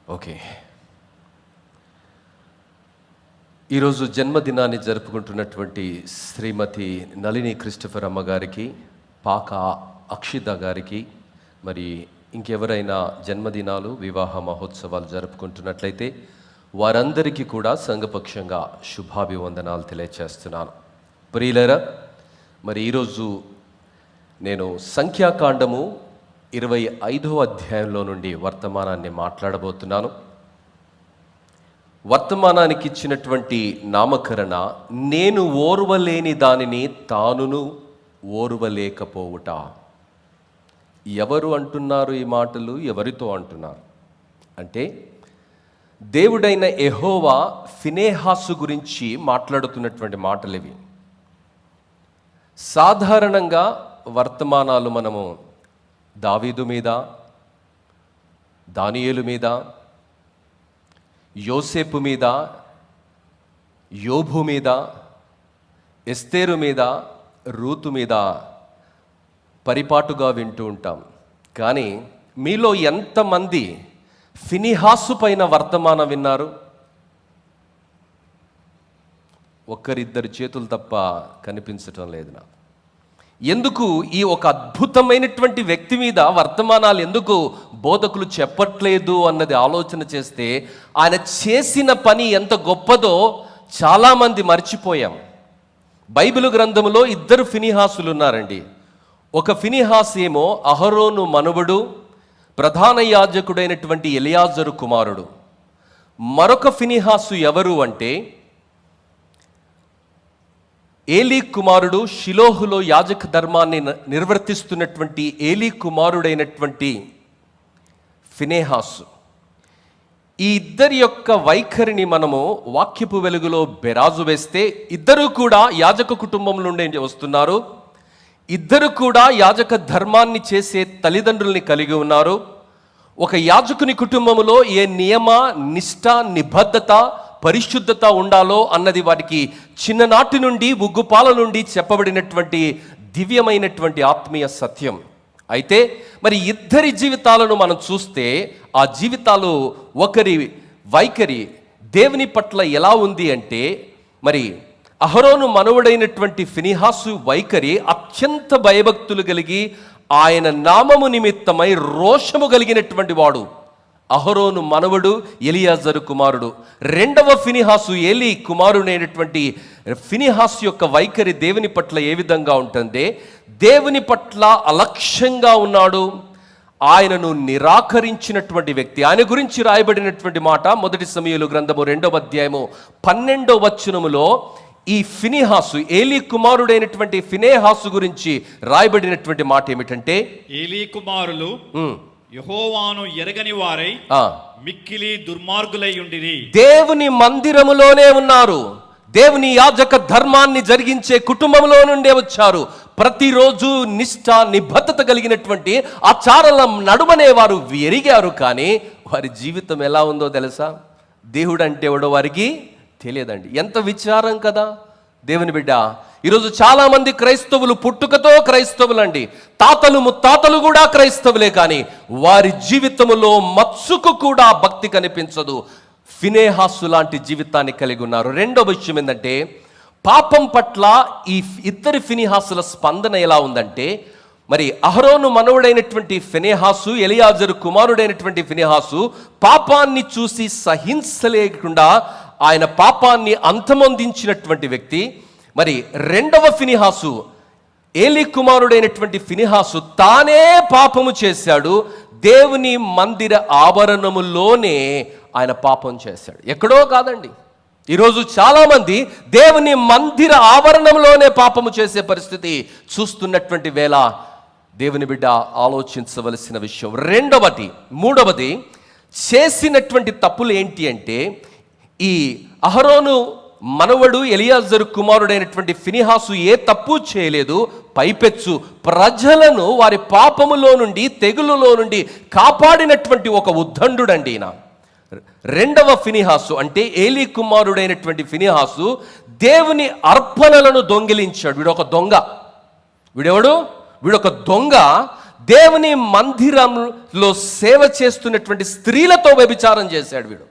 Okay, ఈరోజు జన్మదినాన్ని జరుపుకుంటున్నటువంటి శ్రీమతి Nalini Christopher అమ్మగారికి, పాక అక్షిత గారికి, మరి ఇంకెవరైనా జన్మదినాలు, వివాహ మహోత్సవాలు జరుపుకుంటున్నట్లయితే వారందరికీ కూడా సంఘపక్షంగా శుభాభివందనాలు తెలియచేస్తున్నాను. ప్రియులారా, మరి ఈరోజు నేను సంఖ్యాకాండము 25వ అధ్యాయంలో నుండి వర్తమానాన్ని మాట్లాడబోతున్నాను. వర్తమానానికి ఇచ్చినటువంటి నామకరణ, నేను ఓర్వలేని దానిని తానును ఓర్వలేకపోవుట. ఎవరు అంటున్నారు ఈ మాటలు? ఎవరితో అంటున్నారు అంటే, దేవుడైన యెహోవా ఫినెహాసు గురించి మాట్లాడుతున్నటువంటి మాటలు ఇవి. సాధారణంగా వర్తమానాలు మనము దావీదు మీద, దానియేలు మీద, యోసేపు మీద, యోబు మీద, ఎస్తేరు మీద, రూతు మీద పరిపాటుగా వింటూ ఉంటాం. కానీ మీలో ఎంతమంది ఫినెహాసు పైన వర్తమానం విన్నారు? ఒక్కరిద్దరు చేతులు తప్ప కనిపించటం లేదు నాకు. ఎందుకు ఈ ఒక అద్భుతమైనటువంటి వ్యక్తి మీద వర్తమానాలు ఎందుకు బోధకులు చెప్పట్లేదు అన్నది ఆలోచన చేస్తే, ఆయన చేసిన పని ఎంత గొప్పదో చాలామంది మర్చిపోయాం. బైబిల్ గ్రంథంలో 2 ఫినెహాసులు ఉన్నారండి. ఒక ఫినెహాసు ఏమో అహరోను మనువడు, ప్రధాన యాజకుడైనటువంటి ఎలియాజరు కుమారుడు. మరొక ఫినెహాసు ఎవరు అంటే, ఏలీ కుమారుడు, షిలోహులో యాజక ధర్మాన్ని నిర్వర్తిస్తున్నటువంటి ఏలీ కుమారుడైనటువంటి ఫినెహాసు. ఈ ఇద్దరి యొక్క వైఖరిని మనము వాక్యపు వెలుగులో బెరాజు వేస్తే, ఇద్దరు కూడా యాజక కుటుంబం నుండి వస్తున్నారు. ఇద్దరు కూడా యాజక ధర్మాన్ని చేసే తల్లిదండ్రుల్ని కలిగి ఉన్నారు. ఒక యాజకుని కుటుంబంలో ఏ నియమ, నిష్ఠ, నిబద్ధత, పరిశుద్ధత ఉండాలో అన్నది వారికి చిన్ననాటి నుండి, ఉగ్గుపాల నుండి చెప్పబడినటువంటి దివ్యమైనటువంటి ఆత్మీయ సత్యం. అయితే మరి ఇద్దరి జీవితాలను మనం చూస్తే, ఆ జీవితాలు, ఒకరి వైఖరి దేవుని పట్ల ఎలా ఉంది అంటే, మరి అహరోను మనవుడైనటువంటి ఫినెహాసు వైఖరి అత్యంత భయభక్తులు కలిగి, ఆయన నామము నిమిత్తమై రోషము కలిగినటువంటి వాడు. అహరోను మనవడు, ఎలియాజరు కుమారుడు. రెండవ ఫినెహాసు, ఏలీ కుమారుడైనటువంటి ఫినెహాసు యొక్క వైఖరి దేవుని పట్ల ఏ విధంగా ఉంటుంది? దేవుని పట్ల అలక్ష్యంగా ఉన్నాడు. ఆయనను నిరాకరించినటువంటి వ్యక్తి. ఆయన గురించి రాయబడినటువంటి మాట 1 సమూయేలు గ్రంథము 2వ అధ్యాయము 12వ వచనములో ఈ ఫినెహాసు, ఏలీ కుమారుడైనటువంటి ఫినెహాసు గురించి రాయబడినటువంటి మాట ఏమిటంటే, ఏలీ కుమారులు యెహోవాను ఎరగని వారై మిక్కిలి దుర్మార్గులై ఉండిరి. దేవుని మందిరములోనే ఉన్నారు. దేవుని యాజక ధర్మాన్ని జరిగించే కుటుంబంలో నుండే వచ్చారు. ప్రతిరోజు నిష్ఠ, నిబద్ధత కలిగినటువంటి ఆచారాల నడుమనే వారు ఎరిగారు. కానీ వారి జీవితం ఎలా ఉందో తెలుసా? దేవుడు అంటే ఎవడో వారికి తెలియదండి. ఎంత విచారం కదా దేవుని బిడ్డ. ఈరోజు చాలామంది క్రైస్తవులు పుట్టుకతో క్రైస్తవులు అండి, తాతలు ముత్తాతలు కూడా క్రైస్తవులే, కానీ వారి జీవితంలో మత్సుకు కూడా భక్తి కనిపించదు. ఫినెహాసు లాంటి జీవితాన్ని కలిగి ఉన్నారు. రెండో విషయం ఏంటంటే, పాపం పట్ల ఈ ఇద్దరి ఫినెహాసుల స్పందన ఎలా ఉందంటే, మరి అహరోను మనవుడైనటువంటి ఫినెహాసు, ఎలియాజరు కుమారుడైనటువంటి ఫినెహాసు పాపాన్ని చూసి సహించలేకుండా ఆయన పాపాన్ని అంతమొందించినటువంటి వ్యక్తి. మరి రెండవ ఫినెహాసు, ఏలీ కుమారుడైనటువంటి ఫినెహాసు తానే పాపము చేశాడు. దేవుని మందిర ఆవరణములోనే ఆయన పాపం చేశాడు, ఎక్కడో కాదండి. ఈరోజు చాలామంది దేవుని మందిర ఆవరణంలోనే పాపము చేసే పరిస్థితి చూస్తున్నటువంటి వేళ దేవుని బిడ్డ ఆలోచించవలసిన విషయం. మూడవది చేసినటువంటి తప్పులు ఏంటి అంటే, ఈ అహరోను మనవడు, ఎలియాజరు కుమారుడైనటువంటి ఫినెహాసు ఏ తప్పు చేయలేదు. పైపెచ్చు ప్రజలను వారి పాపములో నుండి, తెగులులో నుండి కాపాడినటువంటి ఒక ఉద్దండుడండి ఈయన. రెండవ ఫినెహాసు అంటే ఏలీ కుమారుడైనటువంటి ఫినెహాసు దేవుని అర్పణలను దొంగిలించాడు. వీడొక దొంగ. వీడెవడు? వీడొక దొంగ. దేవుని మందిరంలో సేవ చేస్తున్నటువంటి స్త్రీలతో వ్యభిచారం చేశాడు వీడు.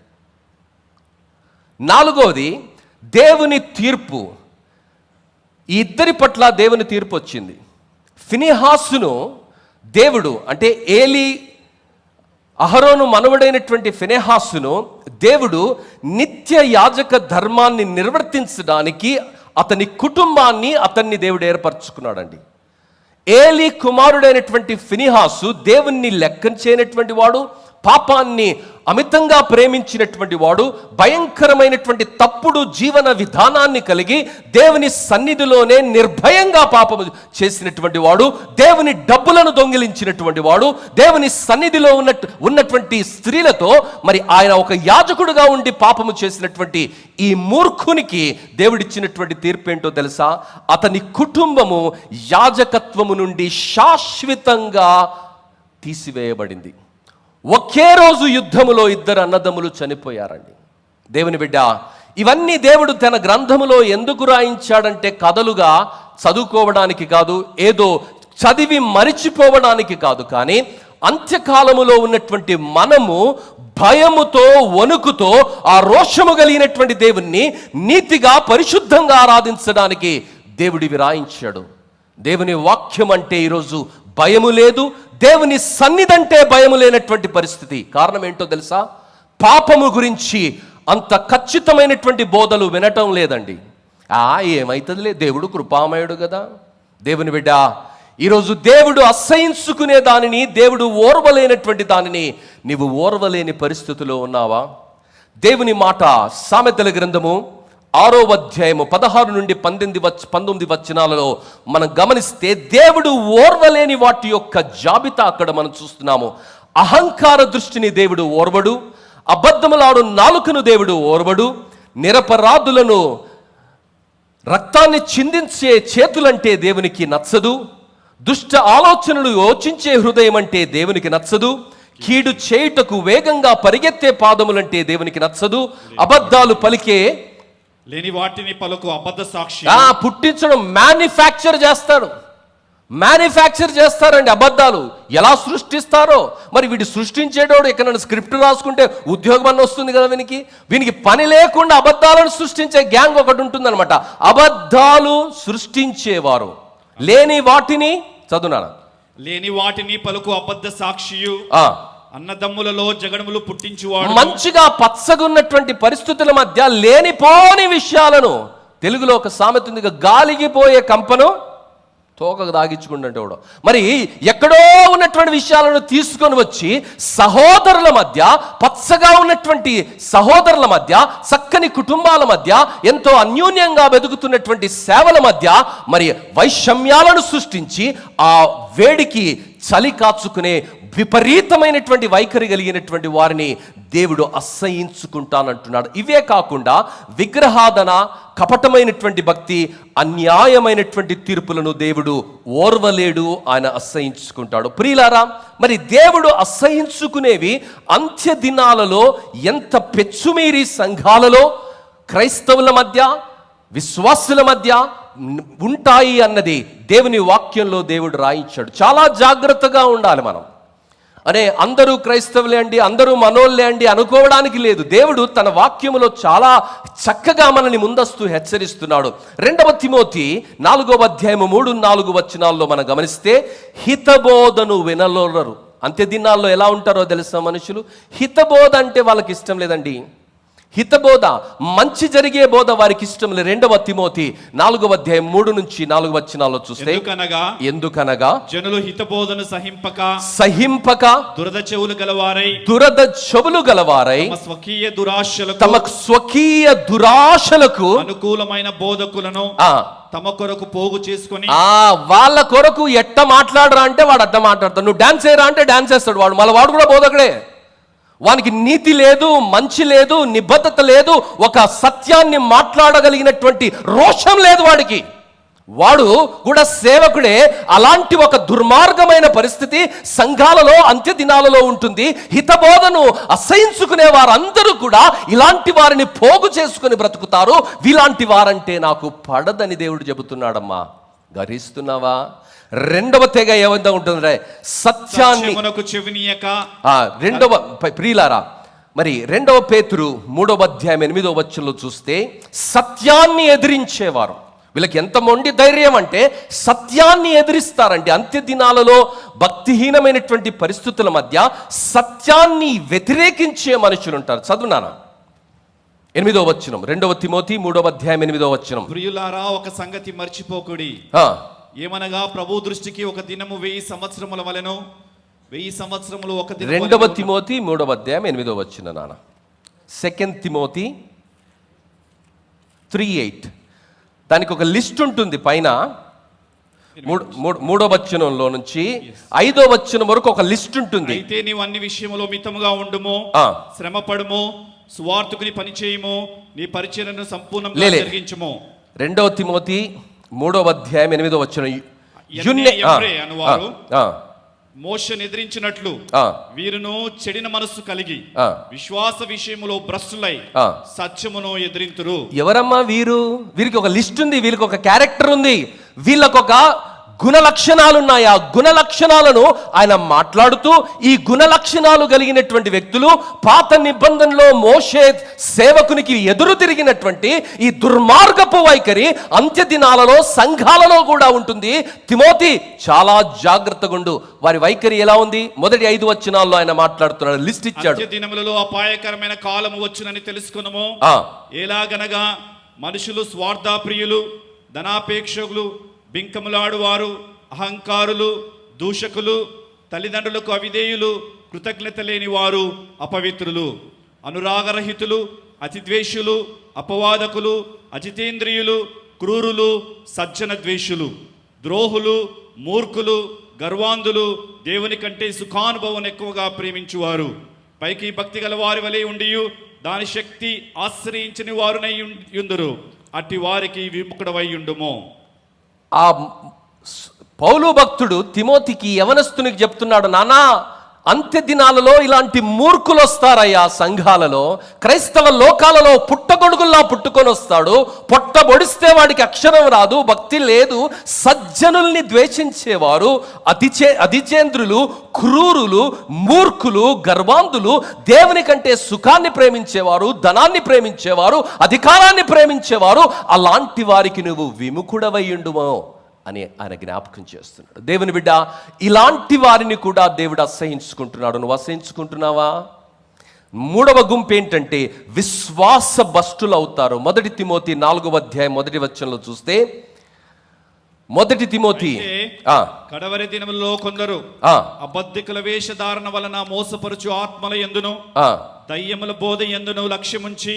నాలుగోది దేవుని తీర్పు. ఈ ఇద్దరి పట్ల దేవుని తీర్పు వచ్చింది. ఫినెహాసును దేవుడు, అంటే ఏలీ అహరోను మనవడైనటువంటి ఫినెహాసును దేవుడు నిత్య యాజక ధర్మాన్ని నిర్వర్తించడానికి అతని కుటుంబాన్ని అతన్ని దేవుడు ఏర్పరచుకున్నాడండి. ఏలీ కుమారుడైనటువంటి ఫినెహాసు దేవుణ్ణి లెక్క చేయనటువంటి వాడు, పాపాన్ని అమితంగా ప్రేమించినటువంటి వాడు, భయంకరమైనటువంటి తప్పుడు జీవన విధానాన్ని కలిగి దేవుని సన్నిధిలోనే నిర్భయంగా పాపము చేసినటువంటి వాడు, దేవుని డబ్బులను దొంగిలించినటువంటి వాడు, దేవుని సన్నిధిలో ఉన్నటువంటి స్త్రీలతో మరి ఆయన ఒక యాజకుడుగా ఉండి పాపము చేసినటువంటి ఈ మూర్ఖునికి దేవుడిచ్చినటువంటి తీర్పు ఏంటో తెలుసా? అతని కుటుంబము యాజకత్వము నుండి శాశ్వతంగా తీసివేయబడింది. ఒకే రోజు యుద్ధములో ఇద్దరు అన్నదమ్ములు చనిపోయారండి. దేవుని బిడ్డ, ఇవన్నీ దేవుడు తన గ్రంథములో ఎందుకు రాయించాడంటే కథలుగా చదువుకోవడానికి కాదు, ఏదో చదివి మరిచిపోవడానికి కాదు, కానీ అంత్యకాలములో ఉన్నటువంటి మనము భయముతో వణుకుతో ఆ రోషము కలిగినటువంటి దేవుణ్ణి నీతిగా పరిశుద్ధంగా ఆరాధించడానికి దేవుడివి రాయించాడు. దేవుని వాక్యం అంటే ఈరోజు భయము లేదు, దేవుని సన్నిధంటే భయము లేనటువంటి పరిస్థితి. కారణం ఏంటో తెలుసా? పాపము గురించి అంత ఖచ్చితమైనటువంటి బోధలు వినటం లేదండి. ఏమైతుందిలే, దేవుడు కృపామయుడు కదా. దేవుని బిడ్డ, ఈరోజు దేవుడు అసహించుకునే దానిని, దేవుడు ఓర్వలేనటువంటి దానిని నీవు ఓర్వలేని పరిస్థితిలో ఉన్నావా? దేవుని మాట సామెతల గ్రంథము 6వ అధ్యాయము 16 నుండి 19 వచనాలలో మనం గమనిస్తే దేవుడు ఓర్వలేని వాటి యొక్క జాబితా అక్కడ మనం చూస్తున్నాము. అహంకార దృష్టిని దేవుడు ఓర్వడు, అబద్ధములాడు నాలుకను దేవుడు ఓర్వడు, నిరపరాధులను రక్తాన్ని చిందించే చేతులంటే దేవునికి నచ్చదు, దుష్ట ఆలోచనలు యోచించే హృదయం అంటే దేవునికి నచ్చదు, కీడు చేయుటకు వేగంగా పరిగెత్తే పాదములంటే దేవునికి నచ్చదు, అబద్ధాలు పలికే లేని వాటిని పలుకు అబద్ధ సాక్షి. పుట్టించడం, మ్యానుఫ్యాక్చర్ చేస్తారండి అబద్ధాలు. ఎలా సృష్టిస్తారో మరి. వీడు సృష్టించేటోడు ఎక్కడైనా స్క్రిప్ట్ రాసుకుంటే ఉద్యోగం అన్న వస్తుంది కదా వీనికి పని లేకుండా అబద్ధాలను సృష్టించే గ్యాంగ్ ఒకటి ఉంటుందన్నమాట. అబద్ధాలు సృష్టించేవారు లేని వాటిని చదువునారా, లేని వాటిని పలుకు అబద్ధ సాక్షియు, అన్నదమ్ములలో జగడములు పుట్టించువాడు. మంచిగా పచ్చగున్నటువంటి పరిస్థితుల మధ్య లేనిపోని విషయాలను, తెలుగులో ఒక సామెత ఉంది, గాలిగిపోయే కంపను తోకకు దాగించుకుంటే. మరి ఎక్కడో ఉన్నటువంటి విషయాలను తీసుకొని వచ్చి సహోదరుల మధ్య, పచ్చగా ఉన్నటువంటి సహోదరుల మధ్య, చక్కని కుటుంబాల మధ్య, ఎంతో అన్యోన్యంగా వెతుకుతున్నటువంటి సేవల మధ్య మరి వైషమ్యాలను సృష్టించి ఆ వేడికి చలి కాచుకునే విపరీతమైనటువంటి వైఖరి కలిగినటువంటి వారిని దేవుడు అసహించుకుంటానంటున్నాడు. ఇవే కాకుండా విగ్రహాధన, కపటమైనటువంటి భక్తి, అన్యాయమైనటువంటి తీర్పులను దేవుడు ఓర్వలేడు, ఆయన అసహించుకుంటాడు. ప్రియులారా, మరి దేవుడు అసహించుకునేవి అంత్య దినాలలో ఎంత పెచ్చుమీరి సంఘాలలో క్రైస్తవుల మధ్య, విశ్వాసుల మధ్య ఉంటాయి అన్నది దేవుని వాక్యంలో దేవుడు రాయించాడు. చాలా జాగ్రత్తగా ఉండాలి మనం. అందరూ క్రైస్తవులే అండి, అందరూ మనోళ్ళే అండి అనుకోవడానికి లేదు. దేవుడు తన వాక్యములో చాలా చక్కగా మనల్ని ముందస్తు హెచ్చరిస్తున్నాడు. 2వ తిమోతి 4వ అధ్యాయము 3-4 వచనాల్లో మనం గమనిస్తే, హితబోధను వినలోరరు. అంత్య దినాల్లో ఎలా ఉంటారో తెలుసా మనుషులు? హితబోధ అంటే వాళ్ళకి ఇష్టం లేదండి. హితబోధ, మంచి జరిగే బోధ వారికి ఇష్టం లేదు. 2వ తిమోతి 4వ అధ్యాయం 3-4 వచనాల్లో చూస్తే, ఎందుకనగా జనులు హితబోధను సహింపక దురద చెవులు గలవారై తమ స్వకీయ దురాశలకు అనుకూలమైన బోధకులను తమ కొరకు పోగు చేసుకొని వాళ్ళ కొరకు ఎట్ట మాట్లాడరా అంటే వాడు అట్ట మాట్లాడతాడు. నువ్వు డాన్స్ చేయరా అంటే డాన్స్ చేస్తాడు వాడు. మళ్ళీ వాడు కూడా బోధకుడే. వానికి నీతి లేదు, మంచి లేదు, నిబద్ధత లేదు, ఒక సత్యాన్ని మాట్లాడగలిగినటువంటి రోషం లేదు వాడికి. వాడు కూడా సేవకుడే. అలాంటి ఒక దుర్మార్గమైన పరిస్థితి సంఘాలలో అంత్య దినాలలో ఉంటుంది. హితబోధను అసహించుకునే వారందరూ కూడా ఇలాంటి వారిని పోగు చేసుకుని బ్రతుకుతారు. వీలాంటి వారంటే నాకు పడదని దేవుడు చెబుతున్నాడమ్మా. గ్రహిస్తున్నావా? రెండవ తెగ ఏమంతా ఉంటుంది? సత్యాన్ని చెవినీయక. రెండవ ప్రియులారా, మరి 2 పేతురు 3వ అధ్యాయం 8వ వచనంలో చూస్తే సత్యాన్ని ఎదిరించేవారు. వీళ్ళకి ఎంత మొండి ధైర్యం అంటే సత్యాన్ని ఎదిరిస్తారండి. అంత్య దినాలలో భక్తిహీనమైనటువంటి పరిస్థితుల మధ్య సత్యాన్ని వ్యతిరేకించే మనుషులు ఉంటారు. చదువునానా 8వ వచనం, 2 తిమోతి 3వ అధ్యాయం 8వ వచనం. ప్రియులారా, ఒక సంగతి మర్చిపోకుడి. ఏమనగా ప్రభు దృష్టికి ఒక దినము 1000 సంవత్సరముల వలెను, 1000 సంవత్సరములు ఒక దినము. 2 తిమోతి 3వ అధ్యాయం 8వ వచనం నాన్న. 2 తిమోతి 3:8. దానికి ఒక లిస్ట్ ఉంటుంది పైన. 3వ వచనంలో నుంచి 5వ వచనం వరకు ఒక లిస్ట్ ఉంటుంది. అయితే నీవు అన్ని విషయములో మితముగా ఉండుము, శ్రమపడుము, సువార్తకుని పని చేయము, నీ పరిచర్యను సంపూర్ణంగా జరిగించుము. 2 తిమోతి 3వ అధ్యాయం 8వ వచనం. మోషేను ఎదిరించినట్లు వీరును చెడిన మనస్సు కలిగి విశ్వాస విషయములో భ్రష్టులై సత్యమును ఎదిరింతురు. ఎవరమ్మా వీరు? వీరికి ఒక లిస్ట్ ఉంది, వీరికి ఒక క్యారెక్టర్ ఉంది, వీళ్ళకొక గుణ లక్షణాలు ఉన్నాయి. ఆ గుణ లక్షణాలను ఆయన మాట్లాడుతూ, ఈ గుణ లక్షణాలు కలిగినటువంటి వ్యక్తులు పాత నిబంధనలో మోషే సేవకునికి ఎదురు తిరిగినటువంటి ఈ దుర్మార్గపు వైఖరి అంత్య దినాలలో సంఘాలలో కూడా ఉంటుంది. తిమోతి చాలా జాగ్రత్తగా ఉండు. వారి వైఖరి ఎలా ఉంది? మొదటి 5 వచనాల్లో ఆయన మాట్లాడుతున్నాడు, లిస్ట్ ఇచ్చాడు. అంత్య దినములలో అపాయకరమైన కాలము వచ్చునని తెలుసుకున్నాము. ఎలాగనగా మనుషులు స్వార్థప్రియులు, ధనాపేక్షకులు, బింకములాడువారు, అహంకారులు, దూషకులు, తల్లిదండ్రులకు అవిధేయులు, కృతజ్ఞత లేని వారు, అపవిత్రులు, అనురాగరహితులు, అతిద్వేషులు, అపవాదకులు, అజితేంద్రియులు, క్రూరులు, సజ్జన ద్వేషులు, ద్రోహులు, మూర్ఖులు, గర్వాంధులు, దేవుని కంటే సుఖానుభవం ఎక్కువగా ప్రేమించువారు, పైకి భక్తి గల వారి వలె ఉండియు దాని శక్తి ఆశ్రయించని వారునై యుందురు. అట్టి వారికి విముఖుడవై ఉండుము. ఆ పౌలు భక్తుడు తిమోతికి యవనస్తునికి చెప్తున్నాడు, నానా అంత్య దినాలలో ఇలాంటి మూర్ఖులు వస్తారయ్యా సంఘాలలో, క్రైస్తవ లోకాలలో పుట్టగొడుగుల్లా పుట్టుకొని వస్తాడు. పొట్టబొడిస్తే వాడికి అక్షరం రాదు, భక్తి లేదు, సజ్జనుల్ని ద్వేషించేవారు, అధిచేంద్రులు, క్రూరులు, మూర్ఖులు, గర్వాంధులు, దేవుని కంటే సుఖాన్ని ప్రేమించేవారు, ధనాన్ని ప్రేమించేవారు, అధికారాన్ని ప్రేమించేవారు, అలాంటి వారికి నువ్వు విముఖుడవయ్యుండుమో అని ఆయన జ్ఞాపకం చేస్తున్నాడు. దేవుని బిడ్డ, ఇలాంటి వారిని కూడా దేవుడు అసహించుకుంటున్నాడు. నువ్వు అసహించుకుంటున్నావా? 3వ గుంపు ఏంటంటే విశ్వాస భ్రష్టులు అవుతారు. 1 తిమోతి 4వ అధ్యాయం 1వ వచనంలో చూస్తే, 1 తిమోతి కడవరి దినములలో కొందరు అబద్ధికుల వేషధారణ వలన మోసపరుచు ఆత్మల యందును దయ్యముల బోధ యందును లక్ష్యముంచి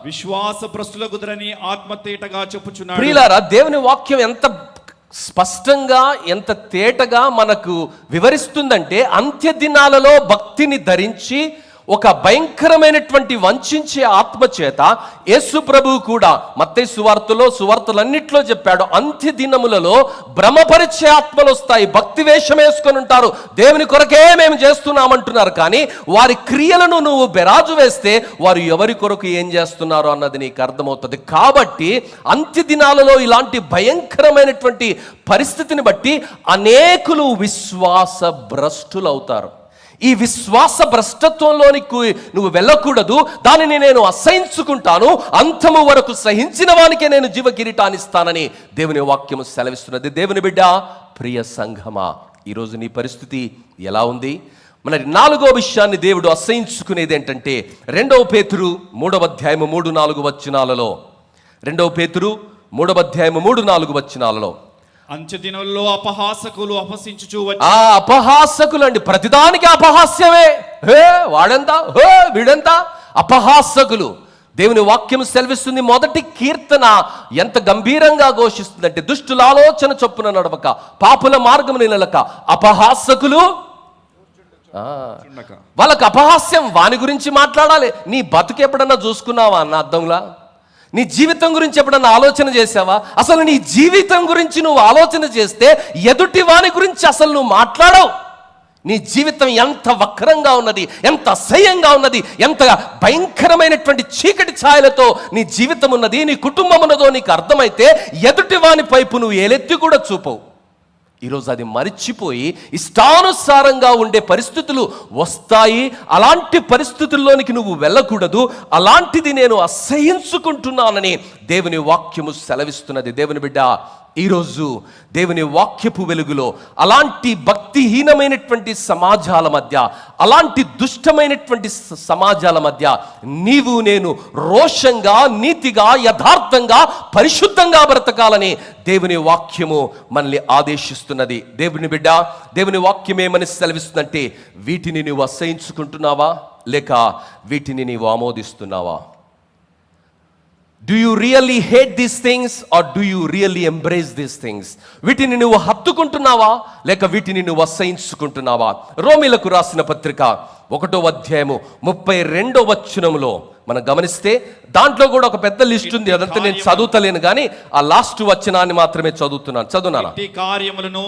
విశ్వాస భ్రష్టుల కుదరని ఆత్మతేటగా చెప్పుచున్నాడు. ప్రియులారా, దేవుని వాక్యం ఎంత స్పష్టంగా, ఎంత తేటగా మనకు వివరిస్తుందంటే, అంత్య దినాలలో భక్తిని ధరించి ఒక భయంకరమైనటువంటి వంచే ఆత్మ చేత యేసు ప్రభువు కూడా మత్తయి సువార్తలన్నిట్లో చెప్పాడు, అంత్య దినములలో భ్రమపరిచే ఆత్మలు వస్తాయి. భక్తి వేషం వేసుకొని ఉంటారు, దేవుని కొరకే మేము చేస్తున్నామంటున్నారు, కానీ వారి క్రియలను నువ్వు బెరాజు వేస్తే వారు ఎవరి కొరకు ఏం చేస్తున్నారు అన్నది నీకు అర్థమవుతుంది. కాబట్టి అంత్య దినాలలో ఇలాంటి భయంకరమైనటువంటి పరిస్థితిని బట్టి అనేకులు విశ్వాస భ్రష్టులు అవుతారు. ఈ విశ్వాస భ్రష్టత్వంలోనికి నువ్వు వెళ్ళకూడదు. దానిని నేను అసహించుకుంటాను, అంతము వరకు సహించిన వానికే నేను జీవ కిరీటాన్ని ఇస్తానని దేవుని వాక్యము సెలవిస్తున్నది. దేవుని బిడ్డ, ప్రియ సంఘమా, ఈరోజు నీ పరిస్థితి ఎలా ఉంది? మన 4వ విషయాన్ని దేవుడు అసహించుకునేది ఏంటంటే 2 పేతురు 3వ అధ్యాయము 3-4 వచనాలలో, 2 పేతురు 3వ అధ్యాయము 3-4 వచనాలలో, అంత్య దినములలో అపహాసకులు అపహసించుచు అపహాసకులు అండి, ప్రతిదానికి అపహాస్యమే. వాడెంత, వీడెంత, అపహాసకులు. దేవుని వాక్యం సెలవిస్తుంది. 1 కీర్తన ఎంత గంభీరంగా ఘోషిస్తుందంటే, దుష్టుల ఆలోచన చొప్పున నడవక, పాపుల మార్గము నిలక, అపహాసకులు వాళ్ళకు అపహాస్యం. వాని గురించి మాట్లాడాలి. నీ బతుకు ఎప్పుడన్నా చూసుకున్నావా అన్న అర్థంలా? నీ జీవితం గురించి ఎప్పుడన్నా ఆలోచన చేసావా? అసలు నీ జీవితం గురించి నువ్వు ఆలోచన చేస్తే ఎదుటి వాని గురించి అసలు నువ్వు మాట్లాడవు. నీ జీవితం ఎంత వక్రంగా ఉన్నది, ఎంత అసహ్యంగా ఉన్నది, ఎంత భయంకరమైనటువంటి చీకటి ఛాయలతో నీ జీవితం ఉన్నది, నీ కుటుంబం ఉన్నదో నీకు అర్థమైతే ఎదుటి వాని పైపు నువ్వు ఏలెత్తి కూడా చూపవు. ఈరోజు అది మరిచిపోయి ఇష్టానుసారంగా ఉండే పరిస్థితులు వస్తాయి. అలాంటి పరిస్థితుల్లోనికి నువ్వు వెళ్ళకూడదు. అలాంటిది నేను అసహించుకుంటున్నానని దేవుని వాక్యము సెలవిస్తున్నది. దేవుని బిడ్డ, ఈరోజు దేవుని వాక్యపు వెలుగులో అలాంటి భక్తిహీనమైనటువంటి సమాజాల మధ్య, అలాంటి దుష్టమైనటువంటి సమాజాల మధ్య నీవు నేను రోషంగా, నీతిగా, యథార్థంగా, పరిశుద్ధంగా బ్రతకాలని దేవుని వాక్యము మనల్ని ఆదేశిస్తున్నది. దేవుని బిడ్డ, దేవుని వాక్యం ఏమని సెలవిస్తుందంటే, వీటిని నువ్వు అసహించుకుంటున్నావా లేక వీటిని నీవు ఆమోదిస్తున్నావా? Do you really hate these things or do you really embrace these things? వీటిని నువ్వు హత్తుకుంటున్నావా లేక వీటిని నువ్వు అసహించుకుంటున్నావా? రోమీలకు రాసిన పత్రిక 1వ అధ్యాయము 32వ వచనములో మనం గమనిస్తే దాంట్లో కూడా ఒక పెద్ద లిస్ట్ ఉంది. అదంతా నేను చదువుతలేను కానీ ఆ లాస్ట్ వచనాన్ని మాత్రమే చదువుతున్నాను. చదువునానా? ఈ కార్యములను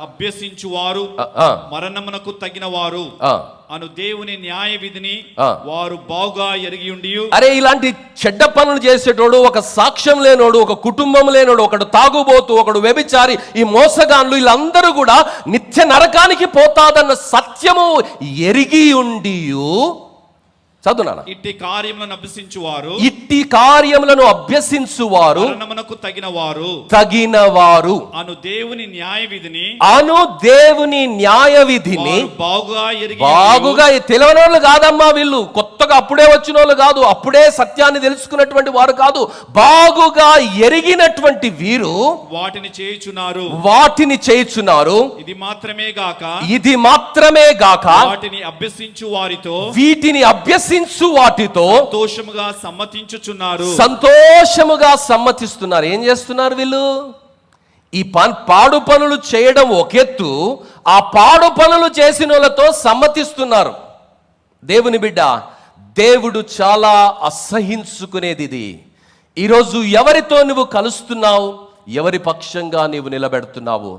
అభ్యసించువారు మరణమునకు తగిన వారు అను దేవుని న్యాయ విధిని వారు బాగా ఎరిగి ఉండి. అరే, ఇలాంటి చెడ్డ పనులు చేసేటోడు, ఒక సాక్ష్యం లేనోడు, ఒక కుటుంబం లేనోడు, ఒకడు తాగుబోతు, ఒకడు వ్యభిచారి, ఈ మోసగాన్లు, వీళ్ళందరూ కూడా నిత్య నరకానికి పోతాదన్న సత్యము ఎరిగి ఉండి. చదువునా? ఇట్టి కార్యములను అభ్యసించువారు, ఇట్టి కార్యములను అభ్యసించువారు మరణమునకు తగినవారు అను దేవుని న్యాయ విధిని బాగుగా తెలియని వాళ్ళు కాదమ్మా వీళ్ళు. కొత్తగా అప్పుడే వచ్చిన వాళ్ళు కాదు, అప్పుడే సత్యాన్ని తెలుసుకున్నటువంటి వారు కాదు. బాగుగా ఎరిగినటువంటి వీరు వాటిని చేయుచున్నారు. ఇది మాత్రమే గాక వాటిని అభ్యసించు వారితో, వీటిని వాటితో సంతోషముగా సమ్మతిస్తున్నారు. ఏం చేస్తున్నారు వీళ్ళు? ఈ పాడు పనులు చేయడం ఒకెత్తు, ఆ పాడు పనులు చేసిన వాళ్ళతో సమ్మతిస్తున్నారు. దేవుని బిడ్డ, దేవుడు చాలా అసహించుకునేది ఇది. ఈరోజు ఎవరితో నువ్వు కలుస్తున్నావు? ఎవరి పక్షంగా నీవు నిలబెడుతున్నావు?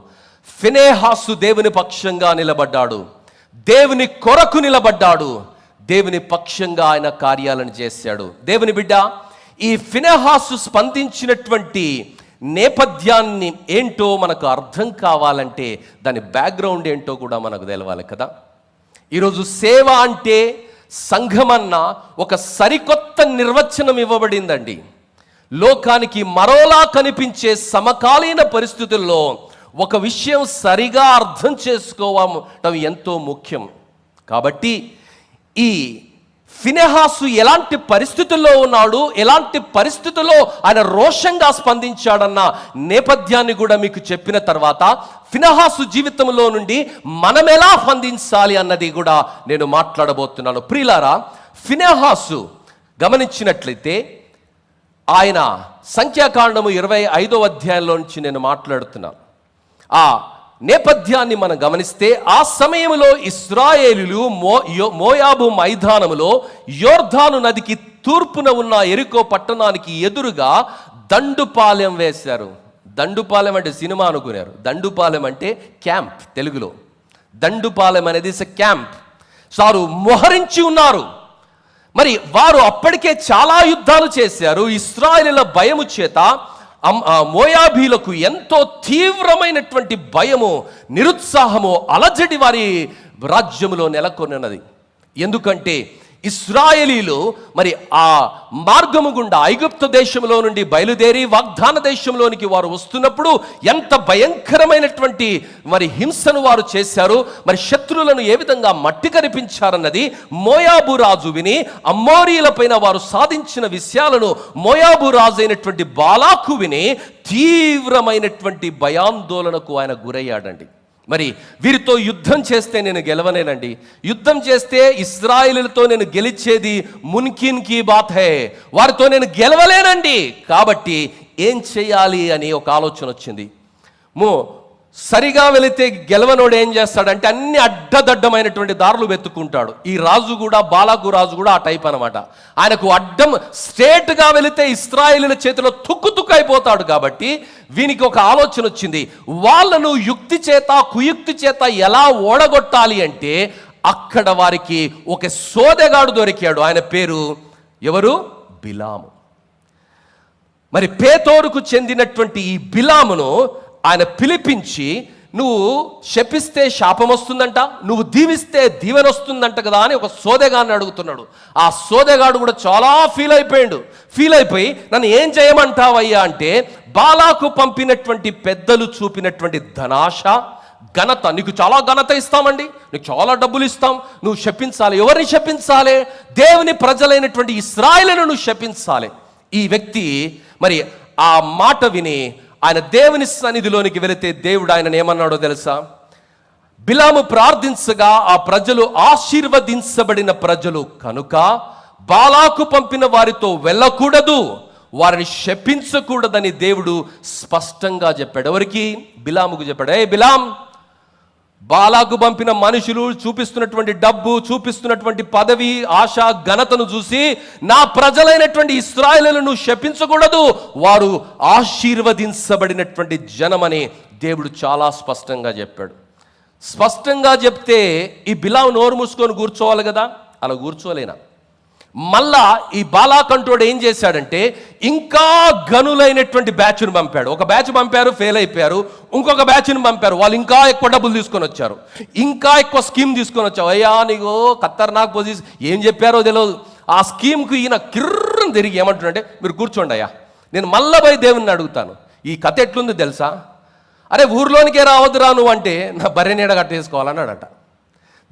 ఫినెహాసు దేవుని పక్షంగా నిలబడ్డాడు, దేవుని కొరకు నిలబడ్డాడు, దేవుని పక్షంగా ఆయన కార్యాలను చేశాడు. దేవుని బిడ్డ, ఈ ఫినెహాసు స్పందించినటువంటి నేపథ్యాన్ని ఏంటో మనకు అర్థం కావాలంటే దాని బ్యాక్గ్రౌండ్ ఏంటో కూడా మనకు తెలవాలి కదా. ఈరోజు సేవ అంటే, సంఘమన్న ఒక సరికొత్త నిర్వచనం ఇవ్వబడిందండి. లోకానికి మరోలా కనిపించే సమకాలీన పరిస్థితుల్లో ఒక విషయం సరిగా అర్థం చేసుకోవడం ఎంతో ముఖ్యం. కాబట్టి ఈ ఫినెహాసు ఎలాంటి పరిస్థితుల్లో ఉన్నాడు, ఎలాంటి పరిస్థితుల్లో ఆయన రోషంగా స్పందించాడన్న నేపథ్యాన్ని కూడా మీకు చెప్పిన తర్వాత ఫినెహాసు జీవితంలో నుండి మనం ఎలా స్పందించాలి అన్నది కూడా నేను మాట్లాడబోతున్నాను. ప్రియులారా, ఫినెహాసు గమనించినట్లయితే ఆయన సంఖ్యాకాండము 25వ అధ్యాయంలో నుంచి నేను మాట్లాడుతున్నాను. ఆ నేపథ్యాన్ని మనం గమనిస్తే, ఆ సమయంలో ఇశ్రాయేలీయులు మోయాబు మైదానములో యోర్దాను నదికి తూర్పున ఉన్న ఎరికో పట్టణానికి ఎదురుగా దండుపాలెం వేశారు. దండుపాలెం అంటే సినిమా అనుకున్నారు. దండుపాలెం అంటే క్యాంప్. తెలుగులో దండుపాలెం అనేది క్యాంప్. వారు మోహరించి ఉన్నారు. మరి వారు అప్పటికే చాలా యుద్ధాలు చేశారు. ఇశ్రాయేలీయుల భయము చేత మోయాబీలకు ఎంతో తీవ్రమైనటువంటి భయము, నిరుత్సాహము, అలజడి వారి రాజ్యములో నెలకొన్నది. ఎందుకంటే ఇశ్రాయేలీలు మరి ఆ మార్గము గుండా ఐగుప్తు దేశంలో నుండి బయలుదేరి వాగ్దాన దేశంలోనికి వారు వస్తున్నప్పుడు ఎంత భయంకరమైనటువంటి మరి హింసను వారు చేశారు, మరి శత్రువులను ఏ విధంగా మట్టి కనిపించారన్నది మోయాబు రాజు విని, అమ్మోరీలపైన వారు సాధించిన విషయాలను మోయాబు రాజు అయినటువంటి బాలాకు విని తీవ్రమైనటువంటి భయాందోళనకు ఆయన గురయ్యాడండి. మరి వీరితో యుద్ధం చేస్తే నేను గెలవనేనండి, యుద్ధం చేస్తే ఇశ్రాయేలులతో నేను గెలిచేది మున్కిన్ కీ బాత్ హై, వారితో నేను గెలవలేనండి. కాబట్టి ఏం చేయాలి అని ఒక ఆలోచన వచ్చింది. సరిగా వెళితే గెలవనోడు ఏం చేస్తాడంటే అన్ని అడ్డదడ్డమైనటువంటి దారులు వెతుక్కుంటాడు. ఈ రాజు కూడా, బాలాకు రాజు కూడా ఆ టైప్ అనమాట. ఆయనకు అడ్డం స్ట్రేట్గా వెళితే ఇశ్రాయేలీయుల చేతిలో తుక్కు అయిపోతాడు. కాబట్టి వీనికి ఒక ఆలోచన వచ్చింది, వాళ్ళను యుక్తి చేత కుయుక్తి చేత ఎలా ఓడగొట్టాలి అంటే అక్కడ వారికి ఒక సోదెగాడు దొరికాడు. ఆయన పేరు ఎవరు? బిలాము. మరి పేతోరుకు చెందినటువంటి ఈ బిలామును ఆయన పిలిపించి, నువ్వు శపిస్తే శాపం వస్తుందంట, నువ్వు దీవిస్తే దీవెన వస్తుందంట కదా అని ఒక సోదెగాడిని అడుగుతున్నాడు. ఆ సోదెగాడు కూడా చాలా ఫీల్ అయిపోయి నన్ను ఏం చేయమంటావయ్యా అంటే, బాలాకు పంపినటువంటి పెద్దలు చూపినటువంటి ధనాశ, ఘనత, నీకు చాలా ఘనత ఇస్తామండి, నీకు చాలా డబ్బులు ఇస్తాం, నువ్వు శపించాలి. ఎవరిని శపించాలి? దేవుని ప్రజలైనటువంటి ఇశ్రాయేలును నువ్వు శపించాలి. ఈ వ్యక్తి మరి ఆ మాట విని ఆయన దేవుని సన్నిధిలోనికి వెళితే దేవుడు ఆయన ఏమన్నాడో తెలుసా? బిలాము ప్రార్థించగా ఆ ప్రజలు ఆశీర్వదించబడిన ప్రజలు కనుక బాలాకు పంపిన వారితో వెళ్ళకూడదు, వారిని శపించకూడదని దేవుడు స్పష్టంగా చెప్పాడు. ఎవరికి? బిలాముకు చెప్పాడు. ఏ బిలాం, బాలాకు పంపిన మనుషులు చూపిస్తున్నటువంటి డబ్బు, చూపిస్తున్నటువంటి పదవి, ఆశ, ఘనతను చూసి నా ప్రజలైనటువంటి ఇశ్రాయేలును శపించకూడదు, వారు ఆశీర్వదించబడినటువంటి జనమని దేవుడు చాలా స్పష్టంగా చెప్పాడు. స్పష్టంగా చెప్తే ఈ బిలాము నోరు మూసుకొని కూర్చోవాలి కదా, అలా కూర్చోలేనా? మళ్ళా ఈ బాలాకంటోడు ఏం చేశాడంటే ఇంకా గనులైనటువంటి బ్యాచ్ను పంపాడు. ఒక బ్యాచ్ పంపారు, ఫెయిల్ అయిపోయారు. ఇంకొక బ్యాచ్ను పంపారు, వాళ్ళు ఇంకా ఎక్కువ డబ్బులు తీసుకొని వచ్చారు, ఇంకా ఎక్కువ స్కీమ్ తీసుకొని వచ్చావు. అయ్యా నీకు ఖతర్నాక్ పొజిషన్, ఏం చెప్పారో తెలియదు. ఆ స్కీమ్కి ఈయన కిర్రని తిరిగి ఏమంటున్నాడంటే, మీరు కూర్చోండి అయ్యా, నేను మళ్ళా పోయి దేవుణ్ణి అడుగుతాను, ఈ కథ ఎట్లుంది తెలుసా? అరే ఊర్లోనికే రావద్దురా నువ్వు అంటే నా బర్రె నీడ కట్టేసుకోవాలన్నాడట.